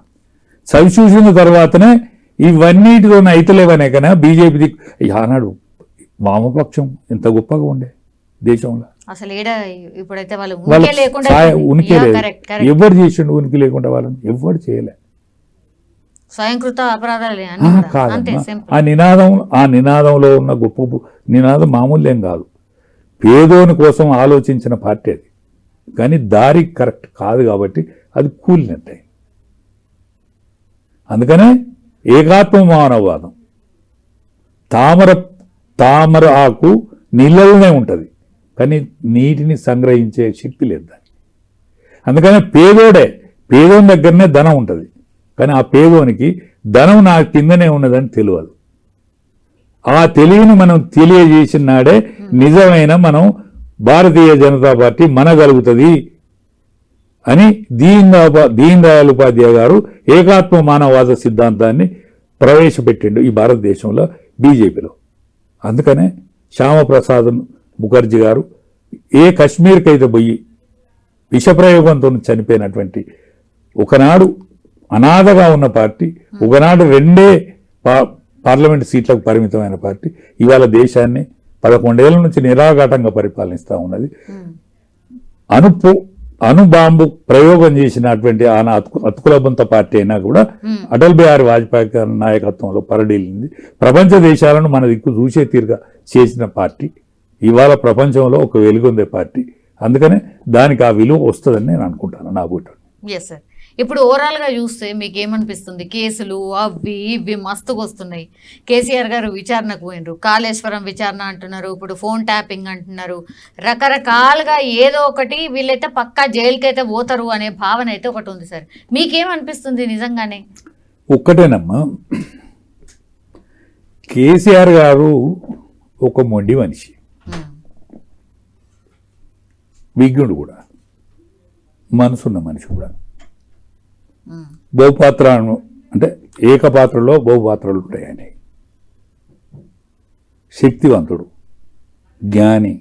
చవి చూసిన తర్వాతనే ఇవన్నిటితో అయితలేవనే కదా బీజేపీ ఆనాడు వామపక్షం ఎంత గొప్పగా ఉండే దేశంలో. అసలు ఇప్పుడైతే ఉనికి లేదు. ఎవరు చేసిండు ఉనికి లేకుండా? వాళ్ళని ఎవరు చేయలే. స్వయంకృత అపరాధాలు ఆ నినాదంలో ఉన్న గొప్ప నినాదం మామూలేం కాదు. పేదోని కోసం ఆలోచించిన పార్టీ అది. కానీ దారి కరెక్ట్ కాదు కాబట్టి అది కూలినట్టే. అందుకనే ఏకాత్మ మానవవాదం, తామర ఆకు నీళ్ళలోనే ఉంటుంది కానీ నీటిని సంగ్రహించే శక్తి లేదు దానికి. అందుకనే పేదోని దగ్గరనే ధనం ఉంటుంది కానీ ఆ పేదోనికి ధనం నా కిందనే ఉన్నదని తెలియదు. ఆ తెలివిని మనం తెలియజేసిన నాడే నిజమైన మనం భారతీయ జనతా పార్టీ మనగలుగుతుంది అని దీన్ దయాళ్ ఉపాధ్యాయ గారు ఏకాత్మ మానవవాద సిద్ధాంతాన్ని ప్రవేశపెట్టిండు ఈ భారతదేశంలో బీజేపీలో. అందుకనే శ్యామప్రసాద్ ముఖర్జీ గారు కాశ్మీర్కైతే పోయి విషప్రయోగంతో చనిపోయినటువంటి, ఒకనాడు అనాథగా ఉన్న పార్టీ, ఒకనాడు 2 పార్లమెంట్ సీట్లకు పరిమితమైన పార్టీ ఇవాళ దేశాన్ని 11 ఏళ్ల నుంచి నిరాఘాటంగా పరిపాలిస్తూ ఉన్నది. అణుబాంబు ప్రయోగం చేసినటువంటి అతుకులబంత పార్టీ అయినా కూడా అటల్ బిహారీ వాజ్పేయి నాయకత్వంలో పరడీలింది. ప్రపంచ దేశాలను మన దిక్కు చూసే తీరుగా చేసిన పార్టీ ఇవాళ ప్రపంచంలో ఒక వెలుగొందే పార్టీ. అందుకనే దానికి ఆ విలువ వస్తుందని నేను అనుకుంటాను నా బూట. ఇప్పుడు ఓవరాల్ గా చూస్తే మీకు ఏమనిపిస్తుంది? కేసులు అవి ఇవి మస్తుగా వస్తున్నాయి. కేసీఆర్ గారు విచారణకు పోయినరు, కాళేశ్వరం విచారణ అంటున్నారు, ఇప్పుడు ఫోన్ ట్యాపింగ్ అంటున్నారు, రకరకాలుగా ఏదో ఒకటి వీళ్ళైతే పక్కా జైలుకి అయితే పోతారు అనే భావన అయితే ఒకటి ఉంది సార్. మీకేమనిపిస్తుంది నిజంగానే? ఒక్కటేనమ్మా, కేసీఆర్ గారు ఒక మొండి మనిషి, విజ్ఞుడు కూడా, మనసున్న మనిషి కూడా. బహుపాత్రను అంటే ఏకపాత్రలో బహుపాత్రలు ఉంటాయి. ఆయన శక్తివంతుడు, జ్ఞాని,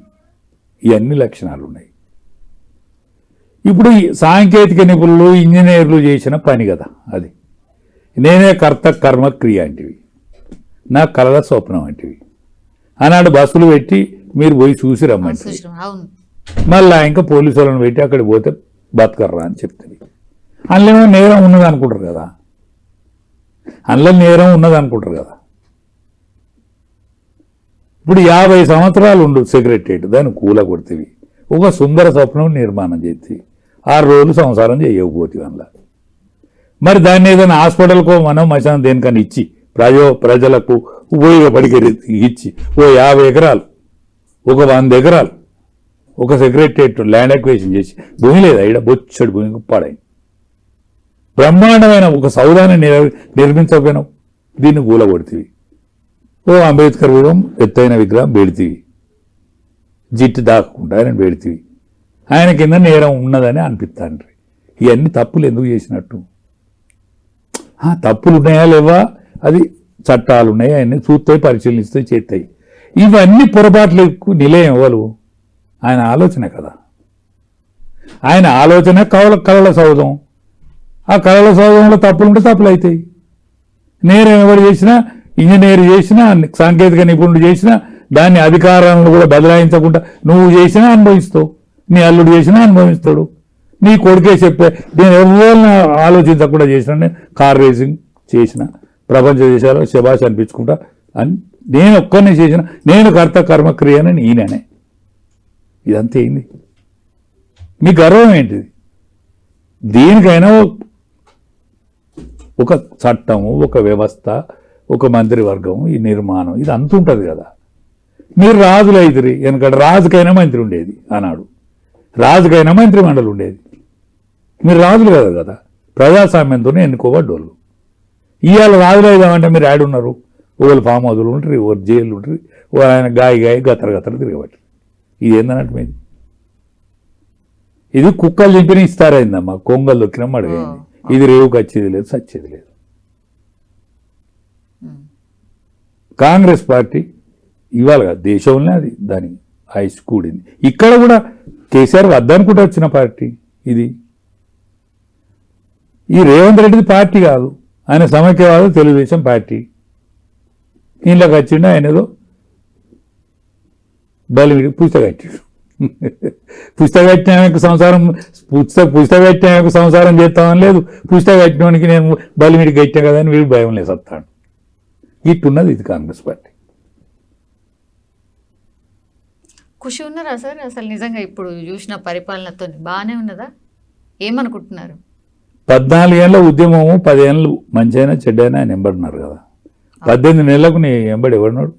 ఈ అన్ని లక్షణాలు ఉన్నాయి. ఇప్పుడు సాంకేతిక నిపుణులు, ఇంజనీర్లు చేసిన పని కదా అది. నేనే కర్త కర్మ క్రియ అంటివి, నా కలల స్వప్నం అంటివి. ఆనాడు బస్సులు పెట్టి మీరు పోయి చూసి రమ్మంటే, మళ్ళా ఇంకా పోలీసులను పెట్టి అక్కడికి పోతే బతకర్రా అని చెప్తుంది. అందులో నేరం ఉన్నది అనుకుంటారు కదా. అందులో నేరం ఉన్నది అనుకుంటారు కదా. ఇప్పుడు 50 సంవత్సరాలు ఉండు సెక్రటరియట్, దాన్ని కూలగొడితివి, ఒక సుందర స్వప్నం నిర్మాణం చేసి 6 రోజులు సంసారం చేయకపోతే అందులో మరి దాన్ని ఏదైనా హాస్పిటల్కో మనం మశానం దేనికన్నా ఇచ్చి ప్రజలకు ఉపయోగపడికి ఇచ్చి ఓ 50 ఎకరాలు, ఒక 100 ఎకరాలు ఒక సెక్రటరియట్ ల్యాండ్ అక్విజిషన్ చేసి, భూమి లేదా ఇక్కడ బొచ్చడి భూమి పాడైంది, బ్రహ్మాండమైన ఒక సౌదాన్ని నిర్మించకపోయినావు, దీన్ని కూలగొడితివి, ఓ అంబేద్కర్ విగ్రహం ఎత్తైన విగ్రహం పెడితివి, జిట్టు దాక్కుండా ఆయన పెడితివి, ఆయన కింద నేరం ఉన్నదని అనిపిస్తాండ్రి. ఇవన్నీ తప్పులు ఎందుకు చేసినట్టు? తప్పులు ఉన్నాయా లేవా అది చట్టాలు ఉన్నాయి, అవన్నీ చూస్తాయి, పరిశీలిస్తాయి, చేస్తాయి. ఇవన్నీ పొరపాట్లకు నిలయం ఎవరు? ఆయన ఆలోచన కదా. ఆయన ఆలోచన కళల సౌధం, ఆ కళల సౌధంలో తప్పులు ఉంటే తప్పులు అవుతాయి. నేరం ఎవరు చేసినా, ఇంజనీర్ చేసినా, సాంకేతిక నిపుణుడు చేసినా దాన్ని అధికారాలను కూడా బదలాయించకుండా నువ్వు చేసినా అనుభవిస్తావు, నీ అల్లుడు చేసినా అనుభవిస్తాడు, నీ కొడుకే చెప్పే. నేను ఎవరిని ఆలోచించకుండా చేసిన, నేను కార్ రేసింగ్ చేసిన, ప్రపంచ దేశాల్లో శబాష్ అనిపించుకుంటా అని నేను ఒక్కరిని చేసిన, నేను కర్త కర్మక్రియని ఈయననే. ఇదంతా ఏంది? మీ గర్వం ఏంటిది? దీనికైనా ఒక చట్టము, ఒక వ్యవస్థ, ఒక మంత్రివర్గం, ఈ నిర్మాణం, ఇది అంత ఉంటుంది కదా. మీరు రాజులు అవుతుంది, ఎందుకంటే రాజుకైనా మంత్రి ఉండేది ఆనాడు, రాజుకైనా మంత్రి మండలి ఉండేది. మీరు రాజులు కదా, ప్రజాస్వామ్యంతోనే ఎన్నుకోబడ్డోళ్ళు. ఇవాళ రాజులు అయిదామంటే మీరు ఆడున్నారు, ఒకళ్ళు ఫామ్ హౌజులు ఉంటారు, ఒకరు జైలు ఉంటుంది, ఒక ఆయన గాయ గతర తిరగబట్టి. ఇది ఏందన్నట్టు మీది? ఇది కుక్కలు చింపిన ఇస్తారైందమ్మా, కొంగలు దొక్కినమ్మ అడిగింది. ఇది రేవుకి వచ్చేది లేదు, సచ్చేది లేదు. కాంగ్రెస్ పార్టీ ఇవాళ దేశంలోనే అది దాని ఆయుష్ కూడింది. ఇక్కడ కూడా కేసీఆర్ వద్దనుకుంటూ వచ్చిన పార్టీ ఇది. ఈ రేవంత్ రెడ్డిది పార్టీ కాదు, ఆయన సమైక్యవాద తెలుగుదేశం పార్టీ. ఇంట్లోకి వచ్చిండు, ఆయన ఏదో బలివిడి పుస్తకట్టాడు. పుస్తకట్టినానికి సంసారం పుస్తకట్టినానికి సంసారం చేస్తామని లేదు, పుస్తకట్టినోనికి నేను బలివిడి గట్టినా కదా అని వీడు భయం లేదు సత్తాడు. ఇట్టున్నది ఇది కాంగ్రెస్ పార్టీ. ఖుషి ఉన్నారా సార్ అసలు నిజంగా ఇప్పుడు చూసిన పరిపాలనతో? బాగానే ఉన్నదా? ఏమనుకుంటున్నారు? 14 ఏళ్ళ ఉద్యమము, 10 ఏళ్ళు మంచైనా చెడ్డైనా ఆయన ఎంబడినారు కదా. 18 నెలలకు నీ ఎంబడి ఎవడినాడు?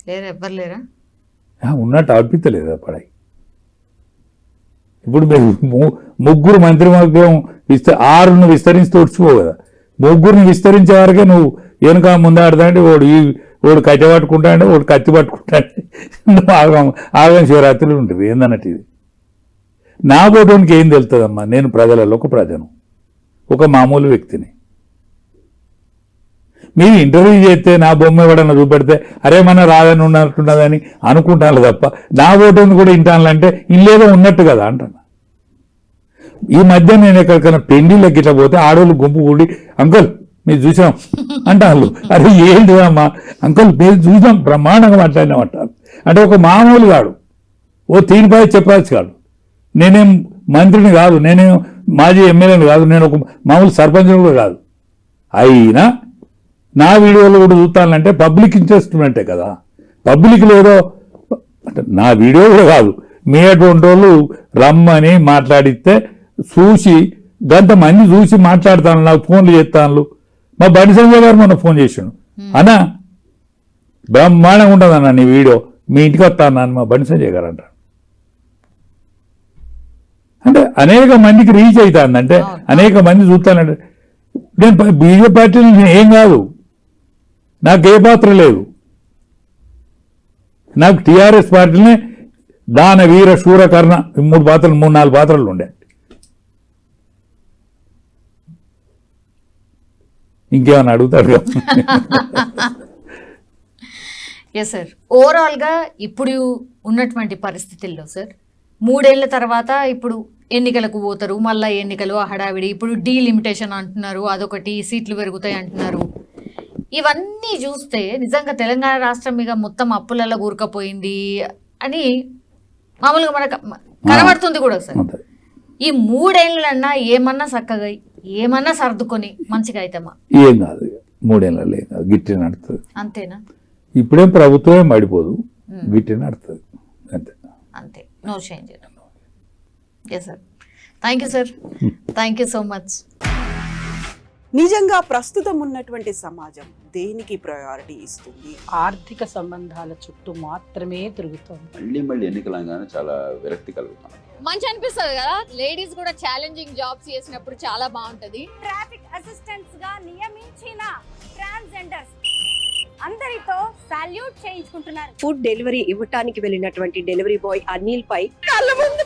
లేరా? ఎవ్వరు లేరా? ఉన్నట్టు అర్పితలేదా పడాయి? ఇప్పుడు మీరు ముగ్గురు మంత్రివర్గం 6ను విస్తరిస్తూ వచ్చుకో కదా. ముగ్గురిని విస్తరించే వరకే నువ్వు వెనుక ముందాడుతాంటే ఓడు కట్టె పట్టుకుంటాంటే ఓడు కత్తి పట్టుకుంటాంటే ఆగం శివరాత్రులు ఉంటుంది. ఏందన్నట్టు ఇది? నా బోటోనికి ఏం తెలుస్తుందమ్మా? నేను ప్రజలలో ఒక ప్రజను, ఒక మామూలు వ్యక్తిని. మీరు ఇంటర్వ్యూ చేస్తే నా బొమ్మ ఎవడన్నా చూపెడితే అరే మన రాదని ఉన్నట్టున్నదని అనుకుంటాను తప్ప నా ఓటుని కూడా వింటానులంటే ఇల్లేదో ఉన్నట్టు కదా అంటున్నా. ఈ మధ్య నేను ఎక్కడికైనా పెళ్లిళ్ళకి ఇట్లా పోతే ఆడవాళ్ళు గుంపు కూడి అంకుల్ మీరు చూసాం అంటారు. అరే ఏంటి అమ్మా అంకుల్ మీరు చూసాం బ్రహ్మాండంగా మాట్లాడినామంటారు. అంటే ఒక మామూలు కాడు, ఓ తీనిపై చెప్పాల్సి కాదు. నేనేం మంత్రిని కాదు, నేనేం మాజీ ఎమ్మెల్యేని కాదు, నేను ఒక మామూలు సర్పంచ్ని కూడా కాదు. అయినా నా వీడియోలో కూడా చూస్తానంటే పబ్లిక్ ఇంట్రెస్ట్ ఉన్నట్టే కదా. పబ్లిక్ లేదో అంటే నా వీడియో కూడా కాదు, మీ అటువంటి వాళ్ళు రమ్మని మాట్లాడితే చూసి గంతమంది చూసి మాట్లాడతాను, నాకు ఫోన్లు చేస్తాను. మా బండి సంజయ్ గారు మొన్న ఫోన్ చేసాడు, అన్నా బ్రహ్మాండంగా ఉంటుందన్న నీ వీడియో, మీ ఇంటికి వస్తాను అని మా బండి సంజయ్ గారు అంటారు. అంటే అనేక మందికి రీచ్ అవుతుంది, అంటే అనేక మంది చూస్తానంటే. నేను బీజేపీ పార్టీలో ఏం కాదు, నాకు ఏ పాత్ర లేదు. నాకు టీఆర్ఎస్ పార్టీనే దాన వీర శూర కర్ణ 3-4 పాత్రలు ఉండే. ఇంకేమన్నా అడుగుతాడు? ఎస్ సార్, ఓవరాల్గా ఇప్పుడు ఉన్నటువంటి పరిస్థితుల్లో సార్ 3 ఏళ్ల తర్వాత ఇప్పుడు ఎన్నికలకు పోతారు, మళ్ళీ ఎన్నికలు హడావిడి, ఇప్పుడు డీలిమిటేషన్ అంటున్నారు, అదొకటి, సీట్లు పెరుగుతాయి అంటున్నారు. ఇవన్నీ చూస్తే నిజంగా తెలంగాణ రాష్ట్రం మీద మొత్తం అప్పులలో కూరుకుపోయింది అని మామూలుగా మనకు కనబడుతుంది కూడా సార్. ఈ 3 ఏళ్ళన్నా ఏమన్నా చక్కగా ఏమన్నా సర్దుకొని మంచిగా అయితేమా ఏం కాదు, 3 ఏళ్ళలో ఏం కాదు, గిట్టి నడుతుంది. అంతేనా? ఇప్పుడేం ప్రభుత్వమే మడిపోదు, గిట్టి నడుతుంది అంతే. అంతే, no change. Yes sir, thank you sir, thank you so much. నిజంగా ప్రస్తుతం ఉన్నటువంటి సమాజం దేనికి ప్రయారిటీ ఇస్తుంది? ఆర్థిక సంబంధాల చుట్టూ మాత్రమే తిరుగుతోంది. మళ్ళీ ఎన్నికలంగానే చాలా విరక్తి కలుగుతాను. మంచి అనిపిస్తుంది కదా, లేడీస్ కూడా ఛాలెంజింగ్ జాబ్స్ చేసినప్పుడు చాలా బాగుంటది. ట్రాఫిక్ అసిస్టెంట్స్ గా నియమించిన ట్రాన్స్జెండర్స్ అందరితో సాల్యూట్ చేయించుకుంటున్నారు. ఫుడ్ డెలివరీ ఇవ్వటానికి వెళ్ళినటువంటి డెలివరీ బాయ్ అనిల్ పై కళ్ళ ముందు